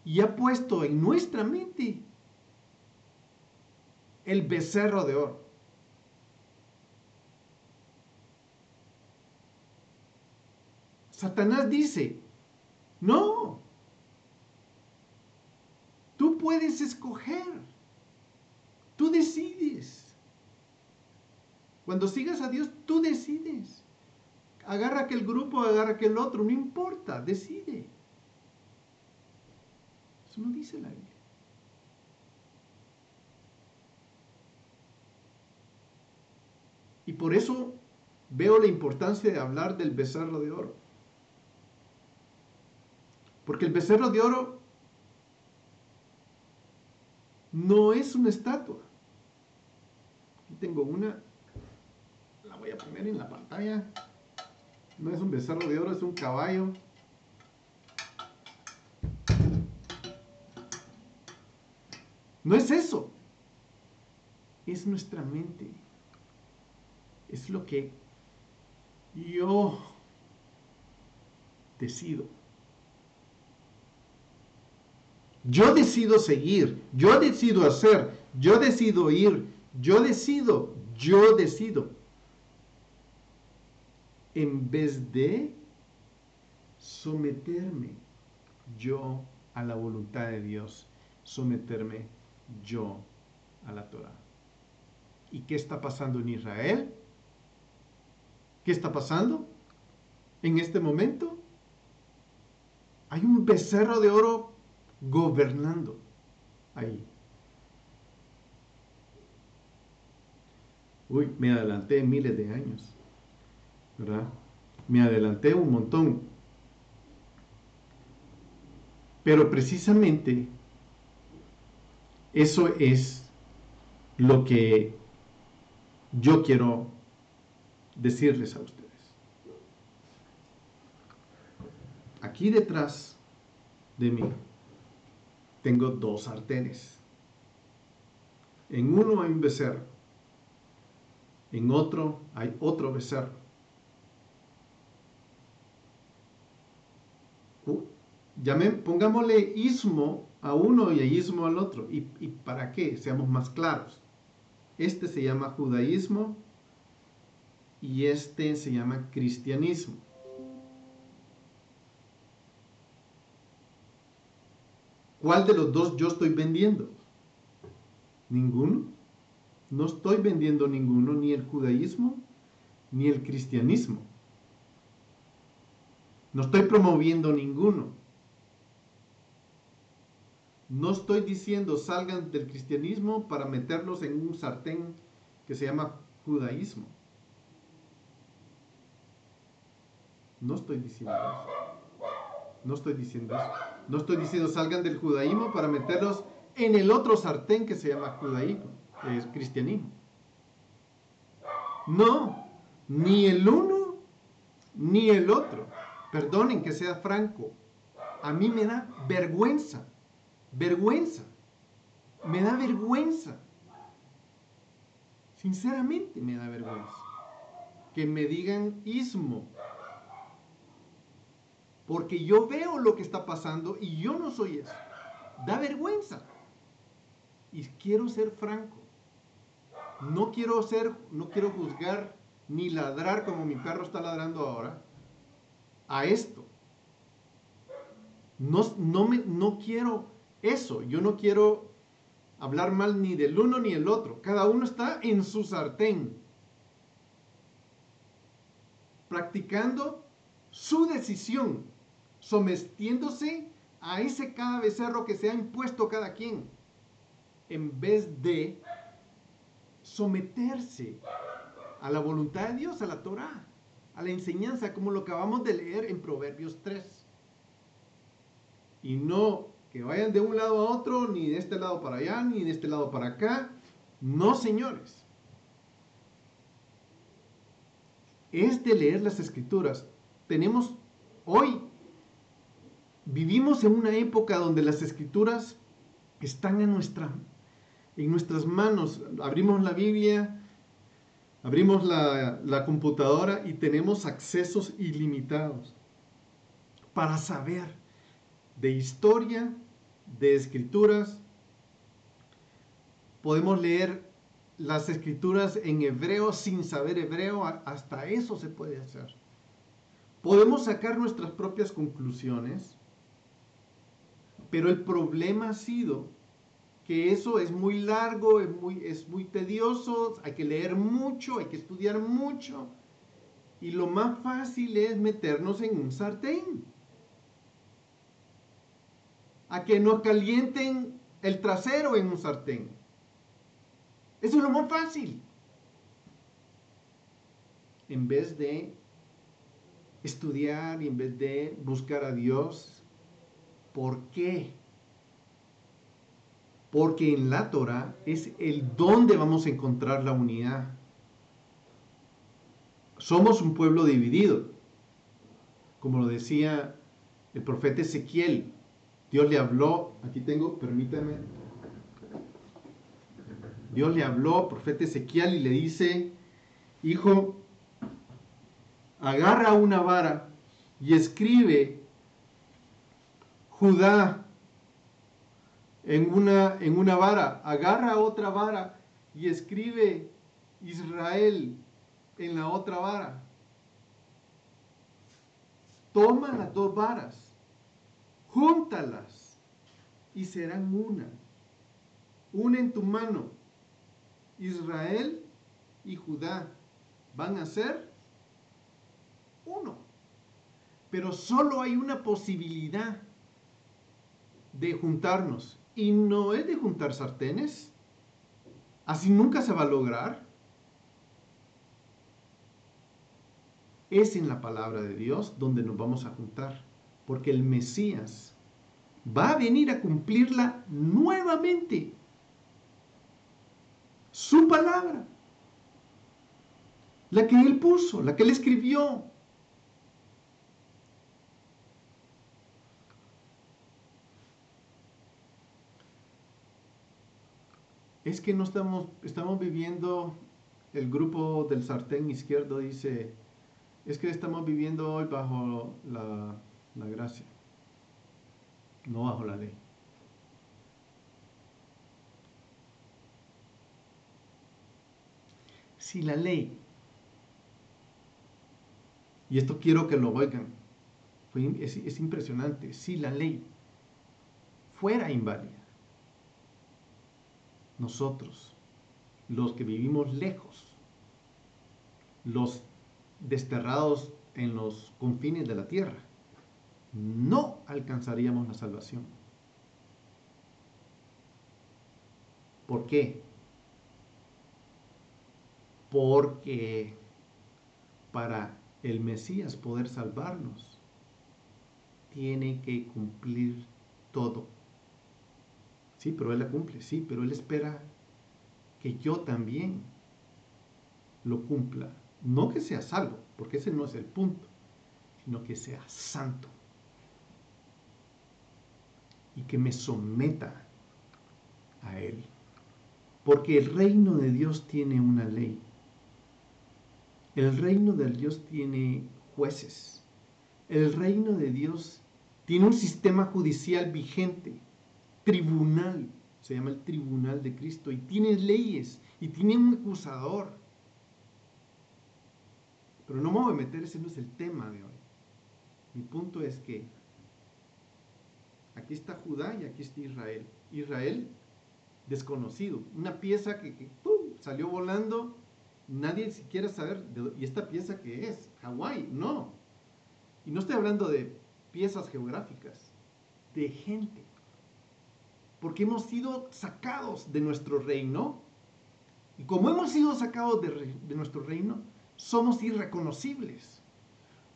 y ha puesto en nuestra mente el becerro de oro. Satanás dice, no, tú puedes escoger, tú decides. Cuando sigas a Dios, tú decides. Agarra aquel grupo, agarra aquel otro, no importa, decide. Eso no dice la Biblia. Y por eso veo la importancia de hablar del becerro de oro. Porque el becerro de oro no es una estatua. Aquí tengo una, la voy a poner en la pantalla. No es un becerro de oro, es un caballo. No es eso. Es nuestra mente. Es lo que yo decido. Yo decido seguir, yo decido hacer, yo decido ir, yo decido. En vez de someterme yo a la voluntad de Dios, someterme yo a la Torah. ¿Y qué está pasando en Israel? ¿Qué está pasando en este momento? Hay un becerro de oro gobernando ahí. Uy, me adelanté miles de años, ¿verdad? Me adelanté un montón. Pero precisamente eso es lo que yo quiero decirles a ustedes. Aquí detrás de mí tengo dos sartenes. En uno hay un becerro, en otro hay otro becerro. Pongámosle ismo a uno y ismo al otro. ¿Y para qué? Seamos más claros. Este se llama judaísmo y este se llama cristianismo. ¿Cuál de los dos yo estoy vendiendo? Ninguno. No estoy vendiendo ninguno, ni el judaísmo ni el cristianismo. No estoy promoviendo ninguno. No estoy diciendo salgan del cristianismo para meterlos en un sartén que se llama judaísmo. No estoy diciendo eso. No estoy diciendo eso. No estoy diciendo salgan del judaísmo para meterlos en el otro sartén que se llama judaísmo, es cristianismo. No, ni el uno ni el otro. Perdonen que sea franco. A mí me da vergüenza. Vergüenza. Me da vergüenza. Sinceramente me da vergüenza. Que me digan ismo. Porque yo veo lo que está pasando y yo no soy eso. Da vergüenza. Y quiero ser franco. No quiero juzgar ni ladrar como mi perro está ladrando ahora a esto. No quiero eso. Yo no quiero hablar mal ni del uno ni del otro. Cada uno está en su sartén, practicando su decisión, sometiéndose a ese cada becerro que se ha impuesto cada quien, en vez de someterse a la voluntad de Dios, a la Torá, a la enseñanza, como lo acabamos de leer en Proverbios 3. Y no que vayan de un lado a otro, ni de este lado para allá, ni de este lado para acá. No, señores. Es de leer las escrituras. Vivimos en una época donde las escrituras están en nuestras manos. Abrimos la Biblia, abrimos la computadora y tenemos accesos ilimitados para saber de historia, de escrituras. Podemos leer las escrituras en hebreo sin saber hebreo, hasta eso se puede hacer. Podemos sacar nuestras propias conclusiones, pero el problema ha sido que eso es muy largo, es muy tedioso, hay que leer mucho, hay que estudiar mucho, y lo más fácil es meternos en un sartén, a que nos calienten el trasero en un sartén. Eso es lo más fácil. En vez de estudiar y en vez de buscar a Dios. ¿Por qué? Porque en la Torah es el donde vamos a encontrar la unidad. Somos un pueblo dividido. Como lo decía el profeta Ezequiel, Dios le habló, aquí tengo, permítame. Dios le habló al profeta Ezequiel y le dice, hijo, agarra una vara y escribe Judá en una vara, agarra otra vara y escribe Israel en la otra vara. Toma las dos varas, júntalas y serán una. Una en tu mano, Israel y Judá van a ser uno. Pero solo hay una posibilidad de juntarnos. Y no es de juntar sartenes. Así nunca se va a lograr. Es en la palabra de Dios donde nos vamos a juntar. Porque el Mesías va a venir a cumplirla nuevamente. Su palabra. La que Él puso, la que Él escribió. Es que no estamos viviendo, el grupo del sartén izquierdo dice, es que estamos viviendo hoy bajo la gracia. no bajo la ley. Si la ley, y esto quiero que lo oigan, es impresionante, si la ley fuera inválida, nosotros, los que vivimos lejos, los desterrados en los confines de la tierra, no alcanzaríamos la salvación. ¿Por qué? Porque para el Mesías poder salvarnos, tiene que cumplir todo. Sí, pero Él la cumple, sí, pero Él espera que yo también lo cumpla. No que sea salvo, porque ese no es el punto, sino que sea santo y que me someta a Él. Porque el reino de Dios tiene una ley. El reino de Dios tiene jueces. El reino de Dios tiene un sistema judicial vigente, tribunal, se llama el tribunal de Cristo, y tiene leyes, y tiene un acusador. Pero no me voy a meter, ese no es el tema de hoy. Mi punto es que aquí está Judá y aquí está Israel. Israel, desconocido, una pieza que ¡pum!, salió volando, nadie siquiera saber, ¿y esta pieza qué es? Hawái, no. Y no estoy hablando de piezas geográficas, de gente. Porque hemos sido sacados de nuestro reino. Y como hemos sido sacados de nuestro reino, somos irreconocibles.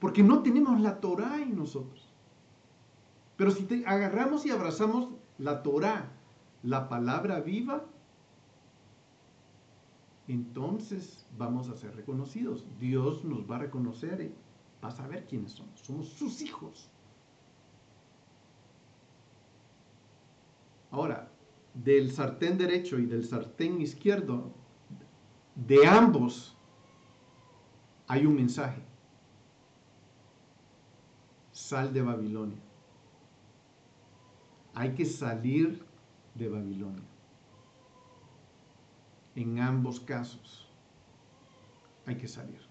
Porque no tenemos la Torá en nosotros. Pero si agarramos y abrazamos la Torá, la palabra viva, entonces vamos a ser reconocidos. Dios nos va a reconocer, va a saber quiénes somos. Somos sus hijos. Ahora, del sartén derecho y del sartén izquierdo, de ambos hay un mensaje. Sal de Babilonia. Hay que salir de Babilonia. En ambos casos hay que salir.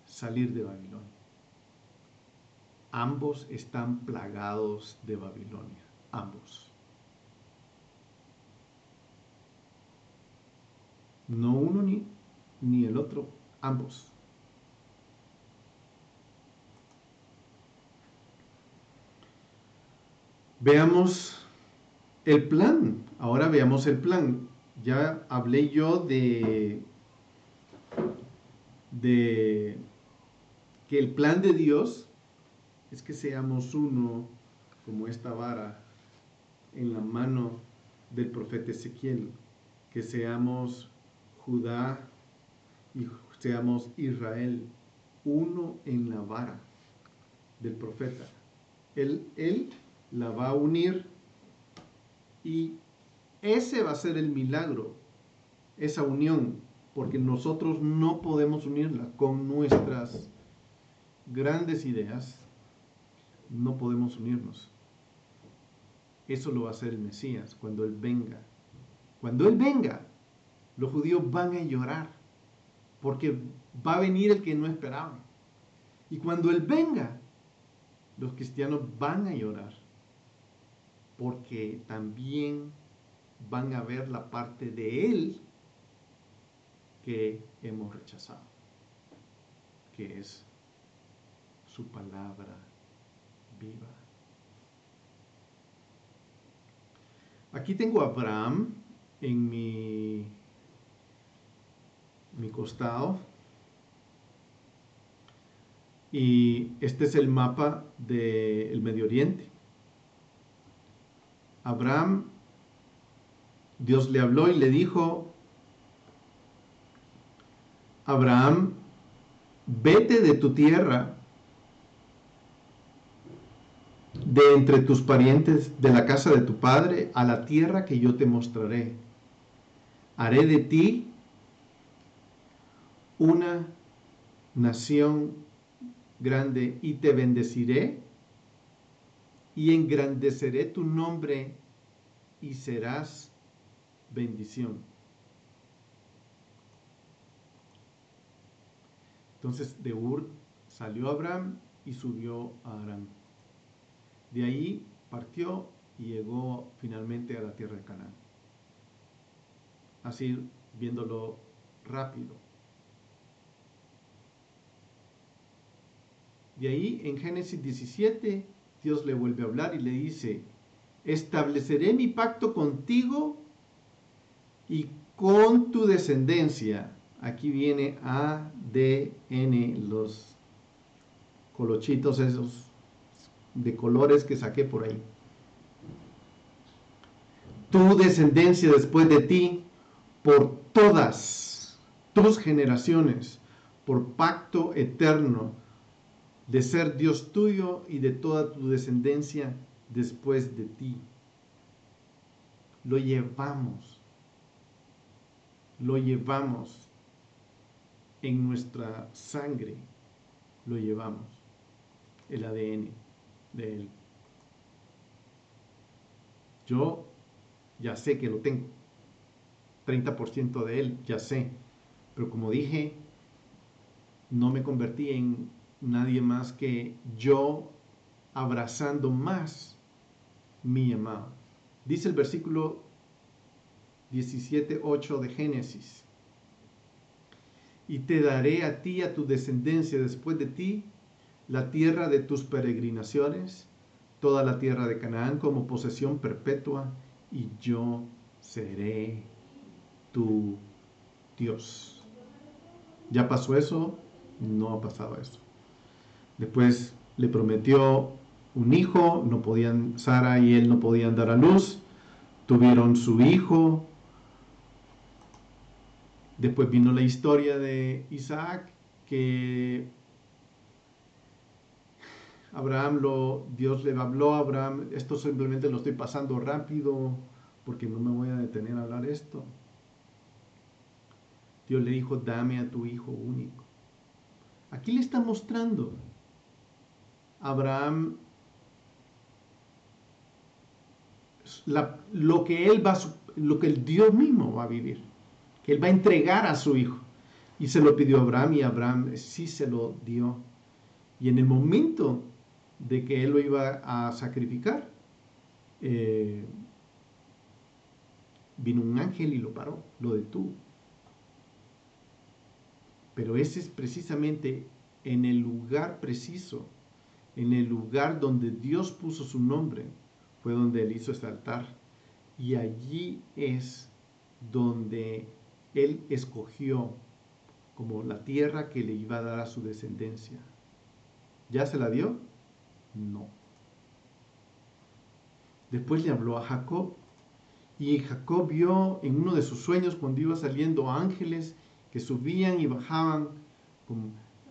Salir de Babilonia. Ambos están plagados de Babilonia. Ambos. No uno ni el otro. Ambos. Veamos el plan. Ahora veamos el plan. Ya hablé yo de que el plan de Dios es que seamos uno como esta vara en la mano del profeta Ezequiel, que seamos Judá y seamos Israel, uno en la vara del profeta. Él la va a unir y ese va a ser el milagro, esa unión, porque nosotros no podemos unirla con nuestras grandes ideas, no podemos unirnos. Eso lo va a hacer el Mesías cuando Él venga. Cuando Él venga, los judíos van a llorar porque va a venir el que no esperaban. Y cuando Él venga, los cristianos van a llorar porque también van a ver la parte de Él que hemos rechazado, que es su palabra viva. Aquí tengo a Abraham en mi costado. Y este es el mapa del Medio Oriente. Abraham, Dios le habló y le dijo: Abraham, vete de tu tierra, de entre tus parientes, de la casa de tu padre, a la tierra que yo te mostraré. Haré de ti una nación grande y te bendeciré y engrandeceré tu nombre y serás bendición. Entonces de Ur salió Abraham y subió a Harán. De ahí partió y llegó finalmente a la tierra de Canaán. Así viéndolo rápido. De ahí en Génesis 17 Dios le vuelve a hablar y le dice: estableceré mi pacto contigo y con tu descendencia. Aquí viene ADN, los colochitos esos de colores que saqué por ahí. Tu descendencia después de ti, por todas tus generaciones, por pacto eterno de ser Dios tuyo y de toda tu descendencia después de ti. Lo llevamos en nuestra sangre, lo llevamos, el ADN de Él. Yo ya sé que lo tengo, 30% de Él, ya sé, pero como dije, no me convertí en nadie más que yo abrazando más mi llamado. Dice el versículo 17:8 de Génesis: y te daré a ti y a tu descendencia después de ti la tierra de tus peregrinaciones, toda la tierra de Canaán como posesión perpetua, y yo seré tu Dios. ¿Ya pasó eso? No ha pasado eso. Después le prometió un hijo, no podían, Sara y él no podían dar a luz, tuvieron su hijo. Después vino la historia de Isaac, que Dios le habló a Abraham. Esto simplemente lo estoy pasando rápido porque no me voy a detener a hablar esto. Dios le dijo: dame a tu hijo único. Aquí le está mostrando a Abraham lo que el Dios mismo va a vivir, que él va a entregar a su hijo. Y se lo pidió a Abraham, y Abraham sí se lo dio. Y en el momento de que él lo iba a sacrificar, vino un ángel y lo paró, lo detuvo. Pero ese es precisamente en el lugar preciso, en el lugar donde Dios puso su nombre, fue donde él hizo este altar. Y allí es donde él escogió como la tierra que le iba a dar a su descendencia. ¿Ya se la dio? No. Después le habló a Jacob, y Jacob vio en uno de sus sueños, cuando iba saliendo, ángeles que subían y bajaban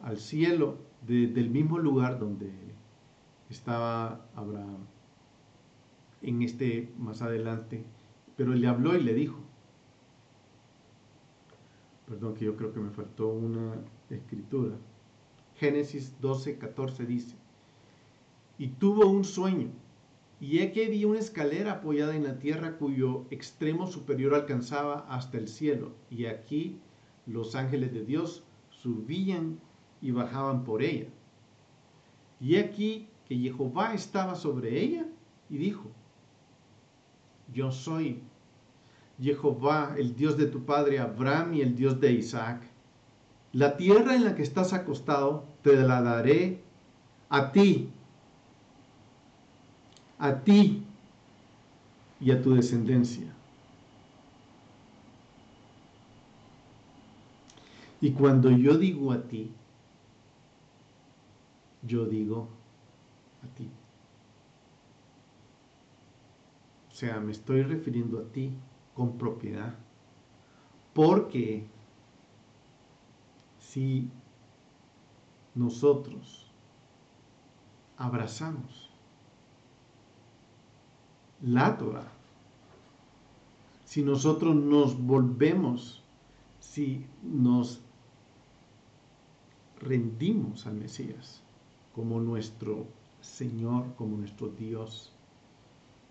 al cielo del mismo lugar donde estaba Abraham. Más adelante, pero él le habló y le dijo, perdón, que yo creo que me faltó una escritura. Génesis 12:14 dice: y tuvo un sueño, y he que vi una escalera apoyada en la tierra, cuyo extremo superior alcanzaba hasta el cielo, y aquí los ángeles de Dios subían y bajaban por ella. Y aquí que Jehová estaba sobre ella, y dijo: yo soy Jehová, el Dios de tu padre Abraham y el Dios de Isaac. La tierra en la que estás acostado te la daré a ti y a tu descendencia. Y cuando yo digo a ti, yo digo a ti. O sea, me estoy refiriendo a ti con propiedad. Porque si nosotros abrazamos la Torah, si nosotros nos volvemos, si nos rendimos al Mesías como nuestro Señor, como nuestro Dios.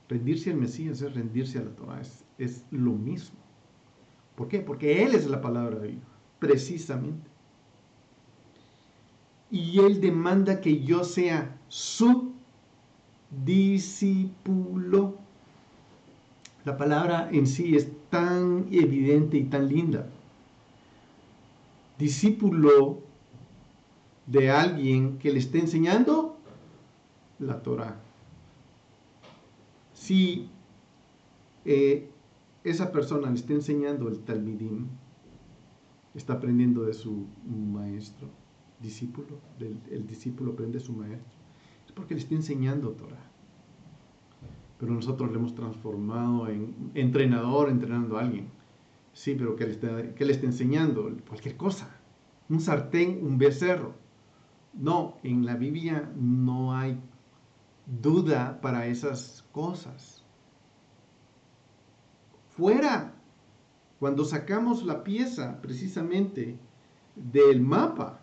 Rendirse al Mesías es rendirse a la Torah, es lo mismo. ¿Por qué? Porque Él es la palabra de Dios, precisamente. Y Él demanda que yo sea su discípulo. La palabra en sí es tan evidente y tan linda. Discípulo de alguien que le esté enseñando la Torah. Si esa persona le está enseñando el Talmidim, está aprendiendo de su maestro, discípulo, el discípulo aprende de su maestro, es porque le está enseñando Torah. Pero nosotros le hemos transformado en entrenador, entrenando a alguien. Sí, pero ¿qué le está enseñando? Cualquier cosa. Un sartén, un becerro. No, en la Biblia no hay duda para esas cosas. Fuera, cuando sacamos la pieza precisamente del mapa,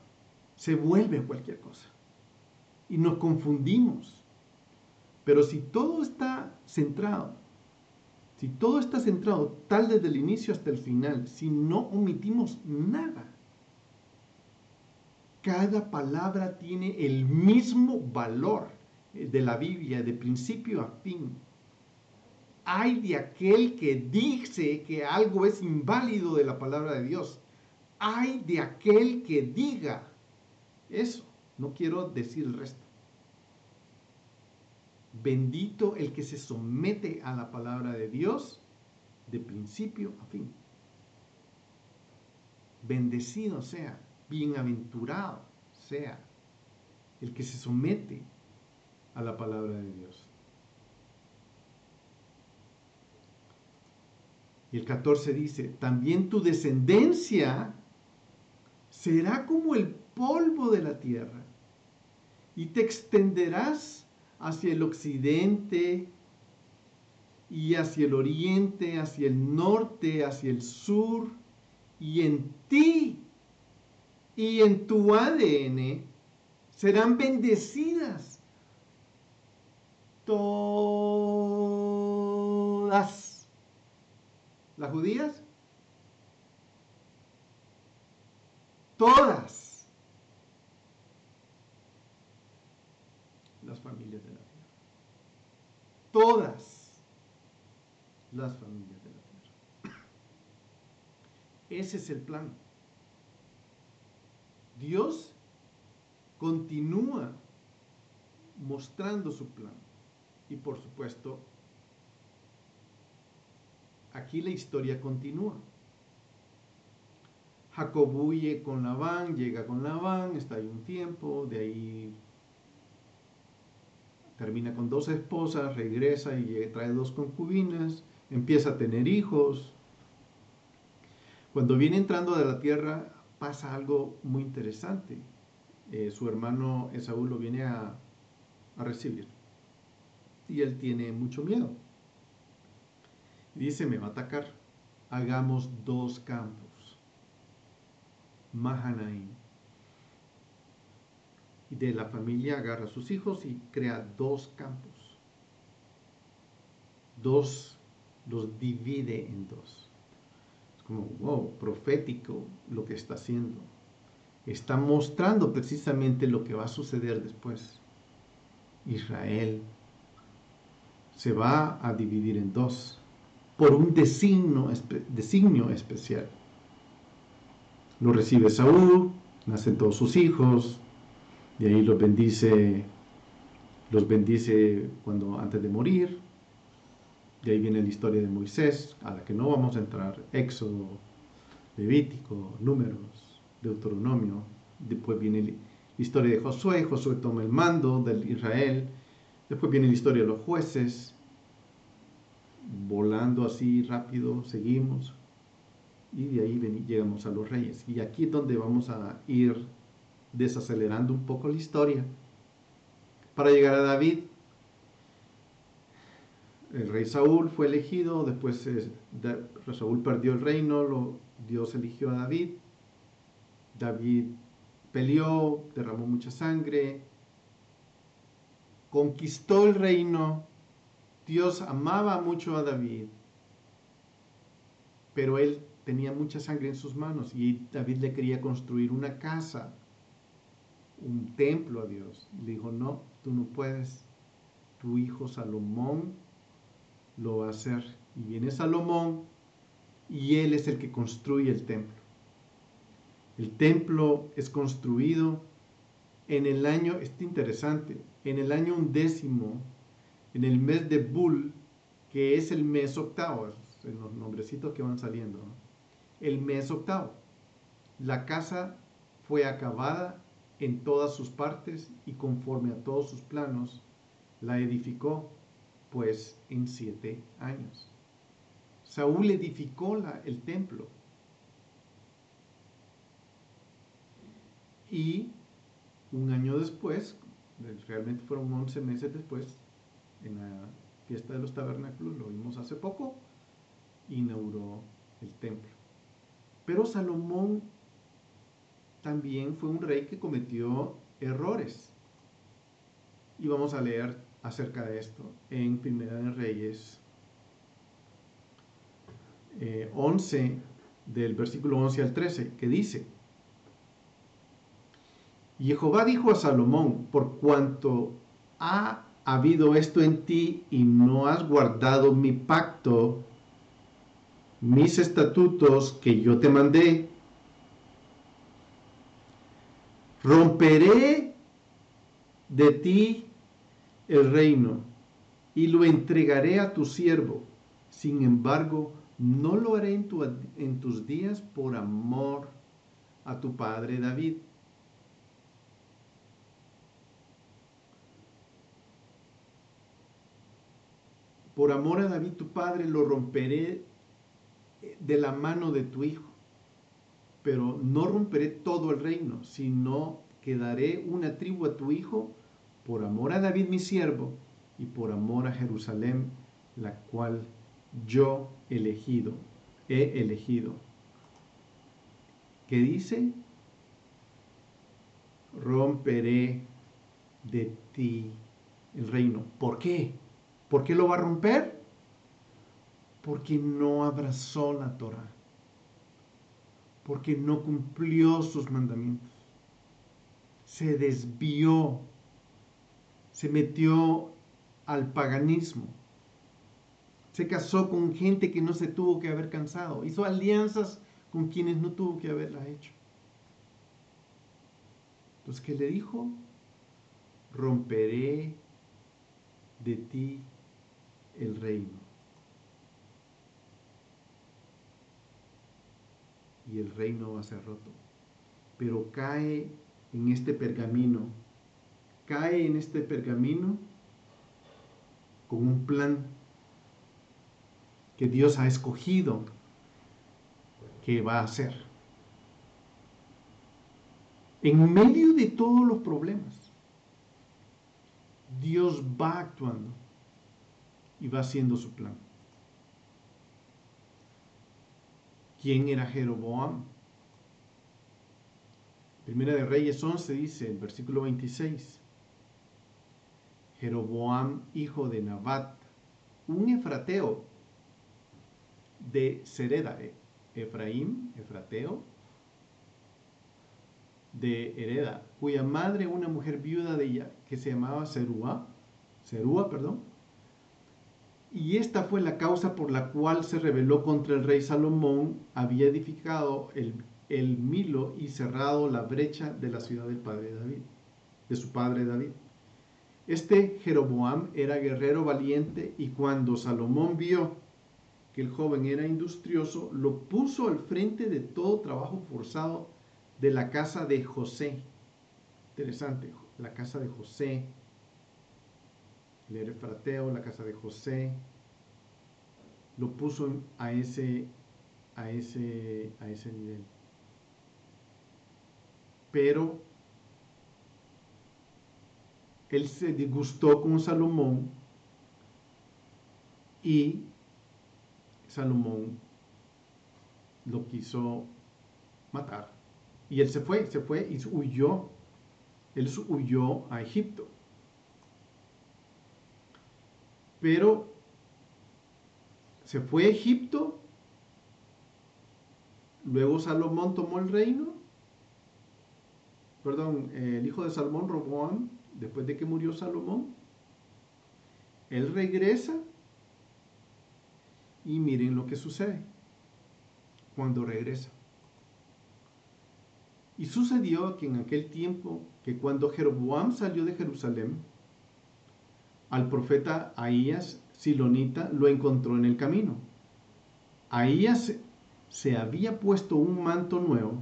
se vuelve cualquier cosa. Y nos confundimos. Pero si todo está centrado tal desde el inicio hasta el final, si no omitimos nada, cada palabra tiene el mismo valor de la Biblia, de principio a fin. Hay de aquel que dice que algo es inválido de la palabra de Dios. Hay de aquel que diga eso. No quiero decir el resto. Bendito el que se somete a la palabra de Dios de principio a fin. Bendecido sea, bienaventurado sea el que se somete a la palabra de Dios. Y el 14 dice, también tu descendencia será como el polvo de la tierra, y te extenderás hacia el occidente y hacia el oriente, hacia el norte, hacia el sur, y en ti y en tu ADN serán bendecidas todas las judías, todas las familias de la tierra, todas las familias de la tierra. Ese es el plan. Dios continúa mostrando su plan. Y por supuesto, aquí la historia continúa. Jacob huye con Labán, llega con Labán, está ahí un tiempo, de ahí termina con 2 esposas, regresa y trae 2 concubinas, empieza a tener hijos. Cuando viene entrando de la tierra pasa algo muy interesante. Su hermano Esaú lo viene a recibir y él tiene mucho miedo. Dice, me va a atacar. Hagamos 2 campos. Mahanaim. Y de la familia agarra a sus hijos y crea 2 campos. 2 los divide en 2. Es como, wow, profético lo que está haciendo. Está mostrando precisamente lo que va a suceder después. Israel se va a dividir en 2 por un designio especial. Lo recibe Saúl, nacen todos sus hijos, de ahí los bendice cuando antes de morir. De ahí viene la historia de Moisés, a la que no vamos a entrar, Éxodo, Levítico, Números, Deuteronomio. Después viene la historia de Josué, Josué toma el mando del Israel. Después viene la historia de los jueces, volando así rápido, seguimos. Y de ahí llegamos a los reyes. Y aquí es donde vamos a ir desacelerando un poco la historia para llegar a David. El rey Saúl fue elegido, después Saúl perdió el reino, Dios eligió a David. David peleó, derramó mucha sangre, conquistó el reino. Dios amaba mucho a David, pero él tenía mucha sangre en sus manos y David le quería construir una casa, un templo a Dios. Y le dijo, no, tú no puedes, tu hijo Salomón lo va a hacer. Y viene Salomón y él es el que construye el templo. El templo es construido en el año, es interesante, en el año 11, en el mes de Bul, que es el mes octavo, en los nombrecitos que van saliendo, ¿no? El mes octavo. La casa fue acabada en todas sus partes y conforme a todos sus planos, la edificó pues en 7 años. Saúl edificó el templo y un año después, realmente fueron 11 meses después, en la fiesta de los tabernáculos, lo vimos hace poco, inauguró el templo. Pero Salomón también fue un rey que cometió errores. Y vamos a leer acerca de esto en Primera de Reyes 11, del versículo 11 al 13, que dice: Y Jehová dijo a Salomón, por cuanto ha habido esto en ti y no has guardado mi pacto, mis estatutos que yo te mandé, romperé de ti el reino y lo entregaré a tu siervo. Sin embargo, no lo haré en tus días por amor a tu padre David. Por amor a David tu padre lo romperé de la mano de tu hijo. Pero no romperé todo el reino, sino que daré una tribu a tu hijo por amor a David mi siervo y por amor a Jerusalén, la cual yo he elegido. ¿Qué dice? Romperé de ti el reino. ¿Por qué? ¿Por qué lo va a romper? Porque no abrazó la Torah. Porque no cumplió sus mandamientos. Se desvió. Se metió al paganismo. Se casó con gente que no se tuvo que haber casado. Hizo alianzas con quienes no tuvo que haberlas hecho. Entonces, ¿qué le dijo? Romperé de ti el reino. Y el reino va a ser roto. Pero cae en este pergamino con un plan que Dios ha escogido que va a hacer. En medio de todos los problemas, Dios va actuando y va haciendo su plan. ¿Quién era Jeroboam? Primera de Reyes 11 dice, el versículo 26, Jeroboam, hijo de Nabat, un efrateo de Sereda, efrateo de Hereda, cuya madre, una mujer viuda de ella, que se llamaba Serúa, y esta fue la causa por la cual se rebeló contra el rey Salomón, había edificado el Milo y cerrado la brecha de la ciudad del padre David, de su padre David. Este Jeroboam era guerrero valiente y cuando Salomón vio que el joven era industrioso, lo puso al frente de todo trabajo forzado de la casa de José. Interesante, la casa de José, el efrateo, la casa de José, lo puso a ese nivel. Pero él se disgustó con Salomón y Salomón lo quiso matar. Y él se fue y huyó. Él huyó a Egipto. pero se fue a Egipto, luego Salomón tomó el reino, el hijo de Salomón, Roboam, después de que murió Salomón, él regresa y miren lo que sucede cuando regresa. Y sucedió que en aquel tiempo, que cuando Jeroboam salió de Jerusalén, al profeta Ahías Silonita lo encontró en el camino. Ahías se había puesto un manto nuevo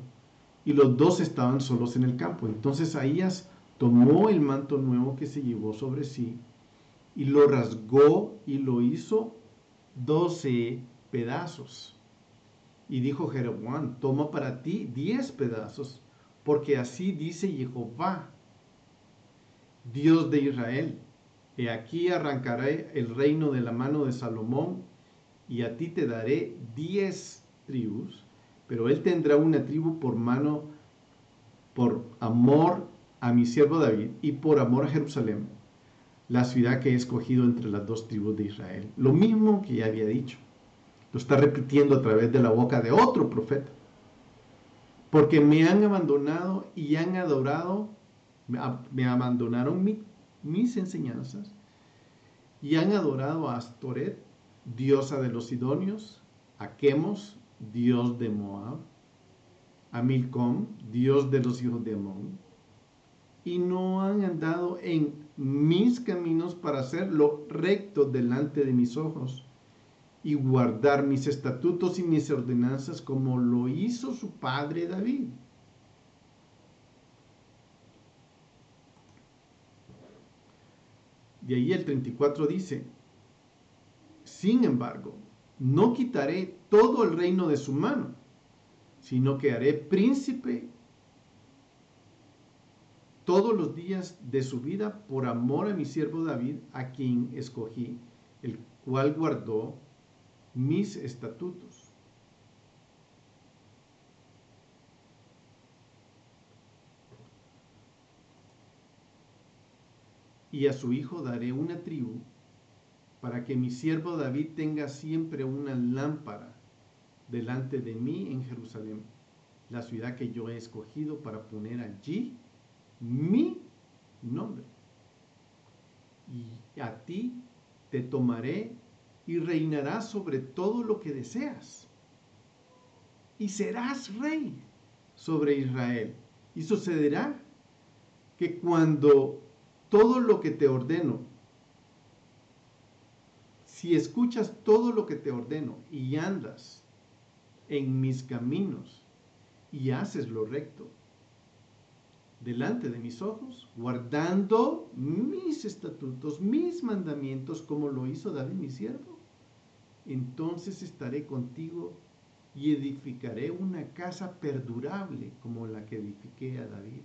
y los dos estaban solos en el campo. Entonces Ahías tomó el manto nuevo que se llevó sobre sí y lo rasgó y lo hizo 12 pedazos. Y dijo Jeroboam: toma para ti 10 pedazos, porque así dice Jehová, Dios de Israel: he aquí arrancaré el reino de la mano de Salomón, y a ti te daré 10 tribus, pero él tendrá una tribu por mano, por amor a mi siervo David y por amor a Jerusalén, la ciudad que he escogido entre las dos tribus de Israel. Lo mismo que ya había dicho, lo está repitiendo a través de la boca de otro profeta. Porque me han abandonado y han adorado, me abandonaron mis enseñanzas y han adorado a Astoret, diosa de los sidonios, a Quemos, dios de Moab, a Milcom, dios de los hijos de Amón, y no han andado en mis caminos para hacer lo recto delante de mis ojos y guardar mis estatutos y mis ordenanzas como lo hizo su padre David. De ahí el 34 dice: sin embargo, no quitaré todo el reino de su mano, sino que haré príncipe todos los días de su vida por amor a mi siervo David, a quien escogí, el cual guardó mis estatutos. Y a su hijo daré una tribu, para que mi siervo David tenga siempre una lámpara delante de mí en Jerusalén, la ciudad que yo he escogido para poner allí mi nombre. Y a ti te tomaré y reinarás sobre todo lo que deseas. Y serás rey sobre Israel. Y sucederá que cuando todo lo que te ordeno, si escuchas todo lo que te ordeno y andas en mis caminos y haces lo recto delante de mis ojos, guardando mis estatutos, mis mandamientos, como lo hizo David mi siervo, entonces estaré contigo y edificaré una casa perdurable como la que edifiqué a David,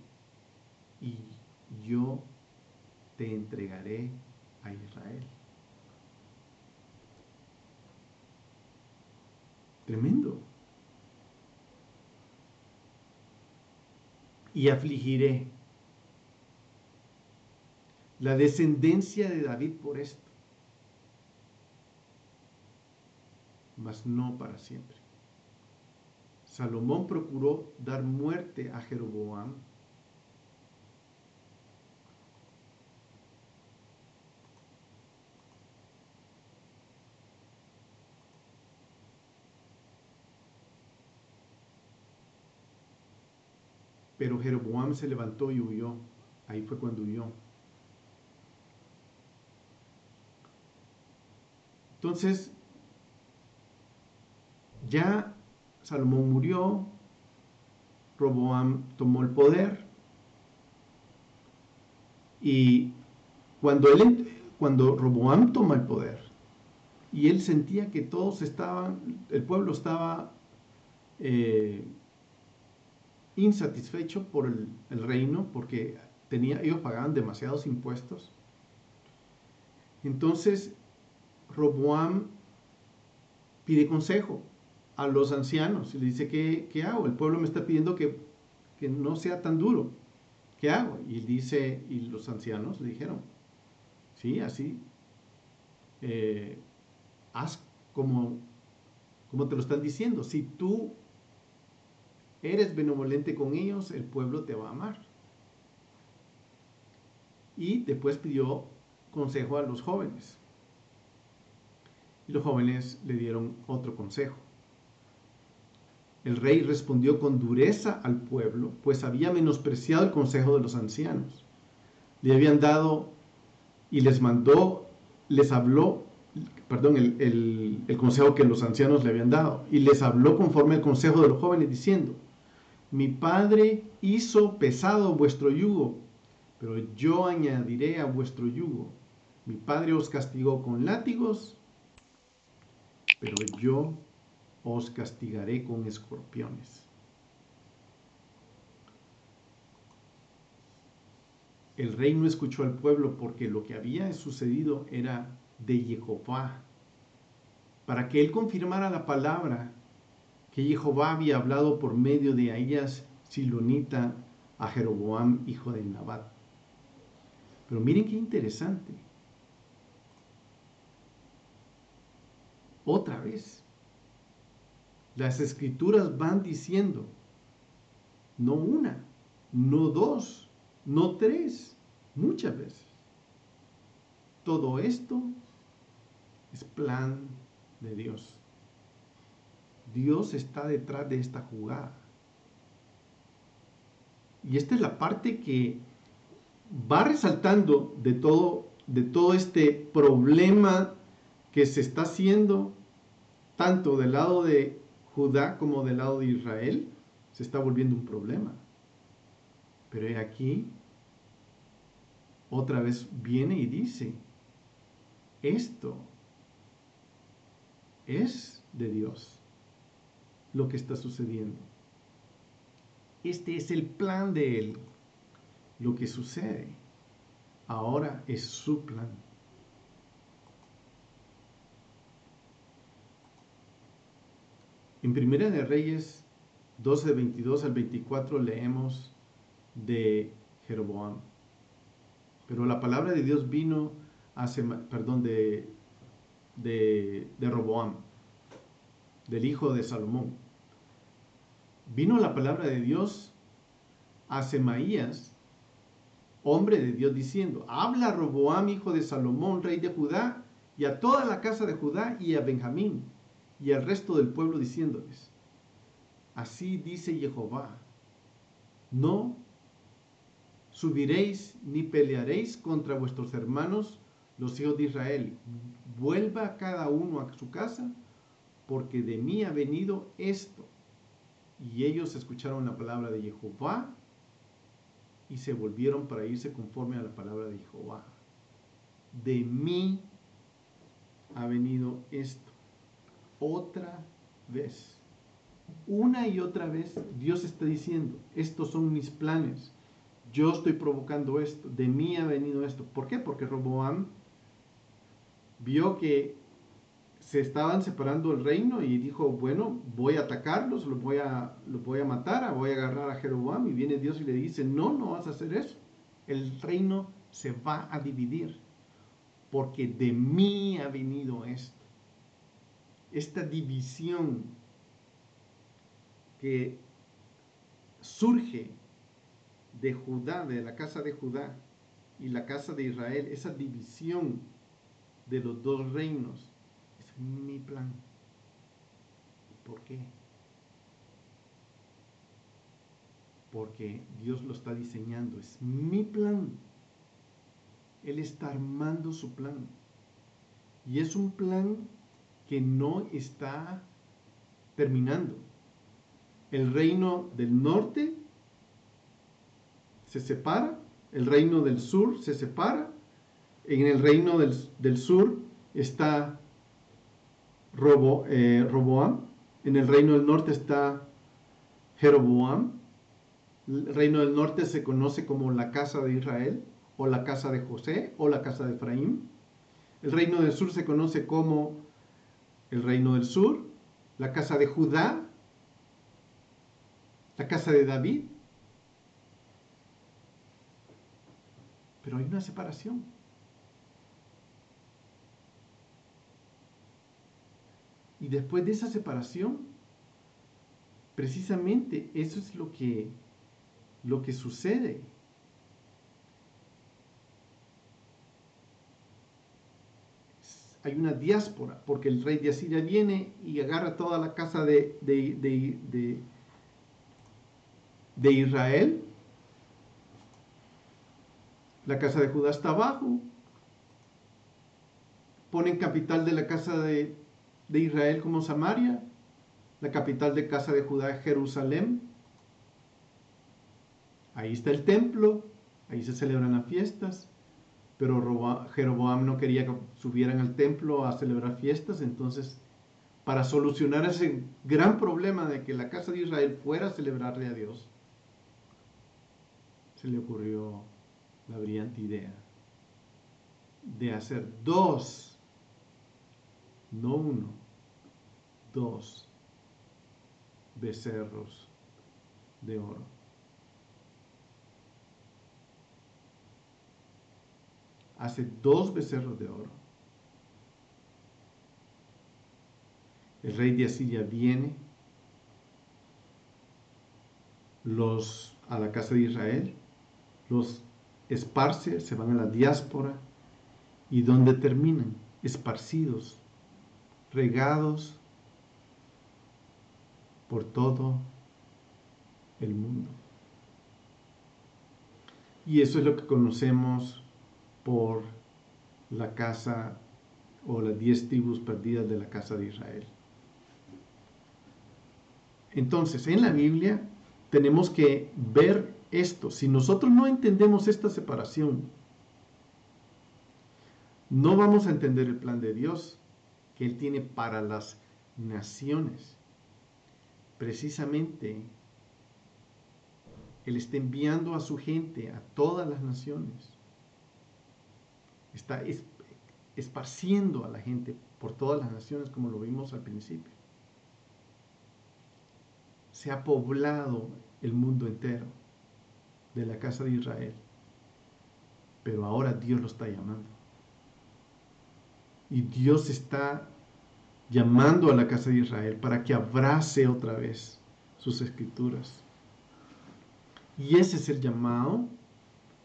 y yo te entregaré a Israel. Tremendo. Y afligiré la descendencia de David por esto, mas no para siempre. Salomón procuró dar muerte a Jeroboam, pero Jeroboam se levantó y huyó. Ahí fue cuando huyó. Entonces, ya Salomón murió, Roboam tomó el poder, y cuando Roboam toma el poder y él sentía que todos estaban, el pueblo estaba insatisfecho por el reino, porque ellos pagaban demasiados impuestos. Entonces Roboam pide consejo a los ancianos y le dice: ¿qué hago? El pueblo me está pidiendo que no sea tan duro. ¿Qué hago? Y los ancianos le dijeron: sí, así eh, haz como te lo están diciendo. Si tú eres benevolente con ellos, el pueblo te va a amar. Y después pidió consejo a los jóvenes. Y los jóvenes le dieron otro consejo. El rey respondió con dureza al pueblo, pues había menospreciado el consejo de los ancianos. Le habían dado y les mandó, les habló, perdón, el consejo que los ancianos le habían dado, y les habló conforme al consejo de los jóvenes, diciendo: mi padre hizo pesado vuestro yugo, pero yo añadiré a vuestro yugo. Mi padre os castigó con látigos, pero yo os castigaré con escorpiones. El rey no escuchó al pueblo porque lo que había sucedido era de Jehová, para que él confirmara la palabra que Jehová había hablado por medio de Ahías Silonita a Jeroboam, hijo de Nabat. Pero miren qué interesante. Otra vez, las escrituras van diciendo, no una, no dos, no tres, muchas veces. Todo esto es plan de Dios. Dios está detrás de esta jugada. Y esta es la parte que va resaltando de todo este problema que se está haciendo tanto del lado de Judá como del lado de Israel. Se está volviendo un problema. Pero aquí otra vez viene y dice, esto es de Dios lo que está sucediendo. Este es el plan de Él. Lo que sucede ahora es su plan. En Primera de Reyes 12, 22 al 24 leemos de Jeroboam. Pero la palabra de Dios vino de Roboam, del hijo de Salomón. Vino la palabra de Dios a Semaías, hombre de Dios, diciendo: habla Roboam, hijo de Salomón, rey de Judá, y a toda la casa de Judá y a Benjamín y al resto del pueblo, diciéndoles: así dice Jehová, no subiréis ni pelearéis contra vuestros hermanos, los hijos de Israel. Vuelva cada uno a su casa, porque de mí ha venido esto. Y ellos escucharon la palabra de Jehová y se volvieron para irse conforme a la palabra de Jehová. De mí ha venido esto. Otra vez. Una y otra vez Dios está diciendo: estos son mis planes. Yo estoy provocando esto. De mí ha venido esto. ¿Por qué? Porque Roboam vio que se estaban separando el reino y dijo: bueno, voy a atacarlos, los voy a matar, voy a agarrar a Jeroboam. Y viene Dios y le dice: no, no vas a hacer eso. El reino se va a dividir, porque de mí ha venido esto. Esta división que surge de Judá, de la casa de Judá y la casa de Israel, esa división de los dos reinos, es mi plan. ¿Por qué? Porque Dios lo está diseñando, es mi plan. Él está armando su plan. Y es un plan que no está terminando. El reino del norte se separa, el reino del sur se separa. En el reino del sur está Roboam, en el reino del norte está Jeroboam. El reino del norte se conoce como la casa de Israel, o la casa de José, o la casa de Efraín. El reino del sur se conoce como el reino del sur, la casa de Judá, la casa de David. Pero hay una separación. Y después de esa separación, precisamente eso es lo que sucede. Hay una diáspora, porque el rey de Asiria viene y agarra toda la casa de Israel. La casa de Judá está abajo. Ponen capital de la casa de Israel como Samaria. La capital de casa de Judá es Jerusalén. Ahí está el templo. Ahí se celebran las fiestas. Pero Jeroboam no quería que subieran al templo a celebrar fiestas. Entonces, para solucionar ese gran problema de que la casa de Israel fuera a celebrarle a Dios, se le ocurrió la brillante idea de hacer dos, no uno, dos becerros de oro. Hace dos becerros de oro. El rey de Asiria viene a la casa de Israel, los esparce, se van a la diáspora, y ¿dónde terminan? Esparcidos, regados por todo el mundo. Y eso es lo que conocemos por la casa o las 10 tribus perdidas de la casa de Israel. Entonces, en la Biblia tenemos que ver esto. Si nosotros no entendemos esta separación, no vamos a entender el plan de Dios que Él tiene para las naciones. Precisamente, Él está enviando a su gente a todas las naciones. Está esparciendo a la gente por todas las naciones, como lo vimos al principio. Se ha poblado el mundo entero de la casa de Israel, pero ahora Dios lo está llamando. Y Dios está llamando a la casa de Israel para que abrace otra vez sus escrituras. Y ese es el llamado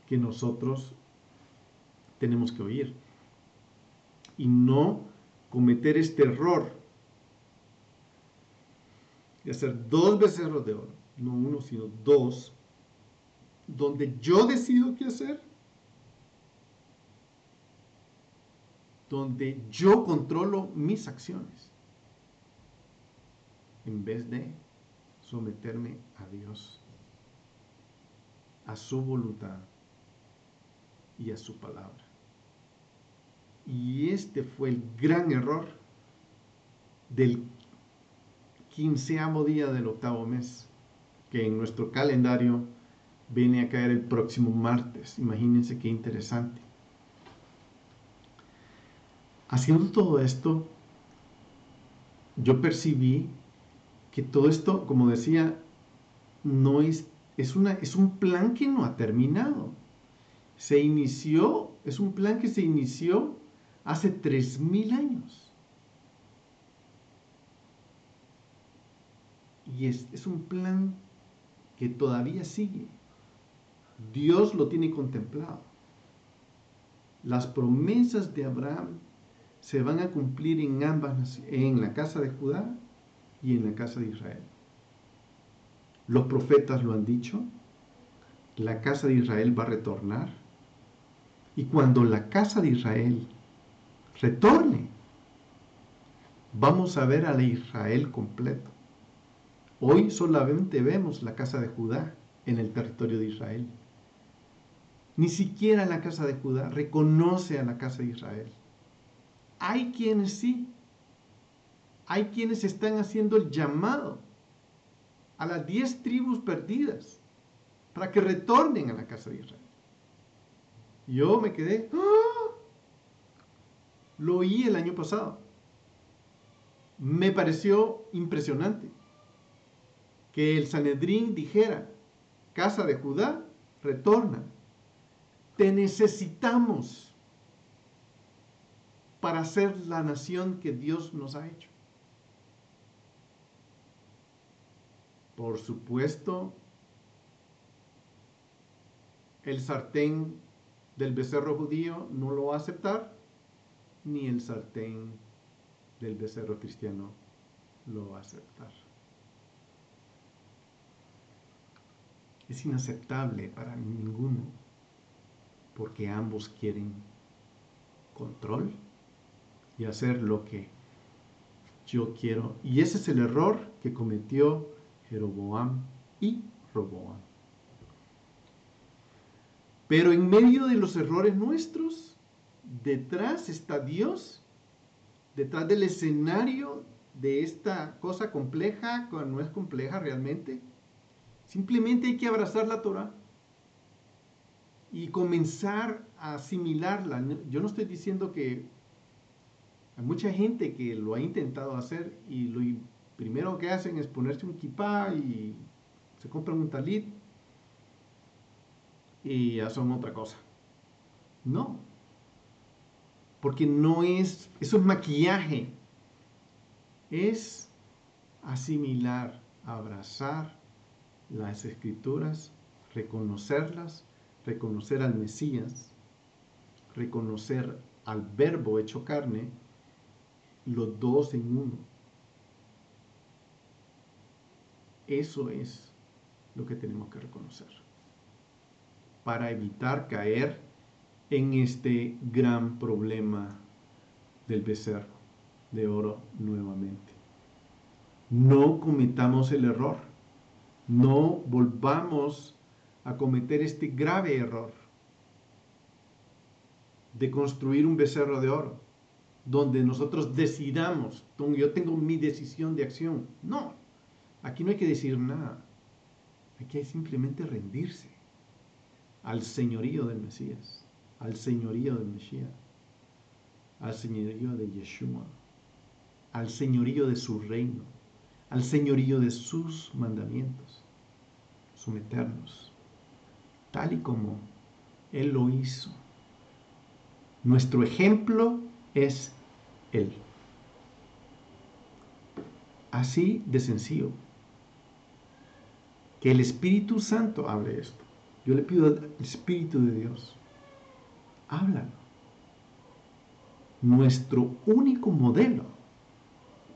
que nosotros tenemos que oír. Y no cometer este error de hacer dos becerros de oro, no uno, sino dos, donde yo decido qué hacer, donde yo controlo mis acciones, en vez de someterme a Dios, a su voluntad y a su palabra. Y este fue el gran error del 15º día del 8º mes, que en nuestro calendario viene a caer el próximo martes. Imagínense qué interesante. Haciendo todo esto, yo percibí que todo esto, como decía, no es un plan que no ha terminado. Es un plan que se inició hace 3000 años. Y es un plan que todavía sigue. Dios lo tiene contemplado. Las promesas de Abraham se van a cumplir en la casa de Judá y en la casa de Israel. Los profetas lo han dicho. La casa de Israel va a retornar. Y cuando la casa de Israel retorne, vamos a ver al Israel completo. Hoy solamente vemos la casa de Judá en el territorio de Israel. Ni siquiera la casa de Judá reconoce a la casa de Israel. Hay quienes sí. Hay quienes están haciendo el llamado a las 10 tribus perdidas para que retornen a la casa de Israel. Yo me quedé, ¡ah! Lo oí el año pasado. Me pareció impresionante que el Sanedrín dijera, casa de Judá, retorna. Te necesitamos para ser la nación que Dios nos ha hecho. Por supuesto, el sartén del becerro judío no lo va a aceptar, ni el sartén del becerro cristiano lo va a aceptar. Es inaceptable para ninguno, porque ambos quieren control y hacer lo que yo quiero. Y ese es el error que cometió Jeroboam y Roboam. Pero en medio de los errores nuestros, detrás está Dios, detrás del escenario de esta cosa compleja, cuando no es compleja realmente. Simplemente hay que abrazar la Torah y comenzar a asimilarla. Yo no estoy diciendo que hay mucha gente que lo ha intentado hacer y lo primero que hacen es ponerse un kipá y se compran un talit y ya son otra cosa. No, porque no es, eso es maquillaje, es asimilar, abrazar las escrituras, reconocerlas, reconocer al Mesías, reconocer al Verbo hecho carne, los dos en uno. Eso es lo que tenemos que reconocer para evitar caer en este gran problema del becerro de oro nuevamente. No cometamos el error, no volvamos a cometer este grave error de construir un becerro de oro, donde nosotros decidamos, donde yo tengo mi decisión de acción. No, aquí no hay que decir nada, hay que simplemente rendirse al señorío del Mesías, al señorío del Mesías, al señorío de Yeshua, al señorío de su reino, al señorío de sus mandamientos, someternos, tal y como Él lo hizo. Nuestro ejemplo es Él. Así de sencillo. Que el Espíritu Santo hable esto. Yo le pido al Espíritu de Dios, háblalo. Nuestro único modelo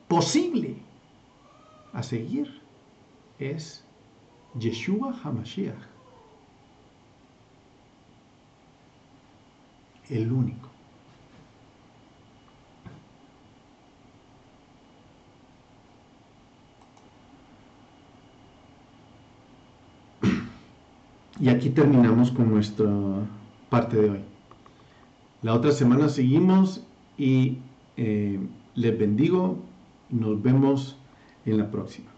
posible a seguir es Yeshua HaMashiach, el único. Y aquí terminamos con nuestra parte de hoy. La otra semana seguimos y les bendigo. Nos vemos en la próxima.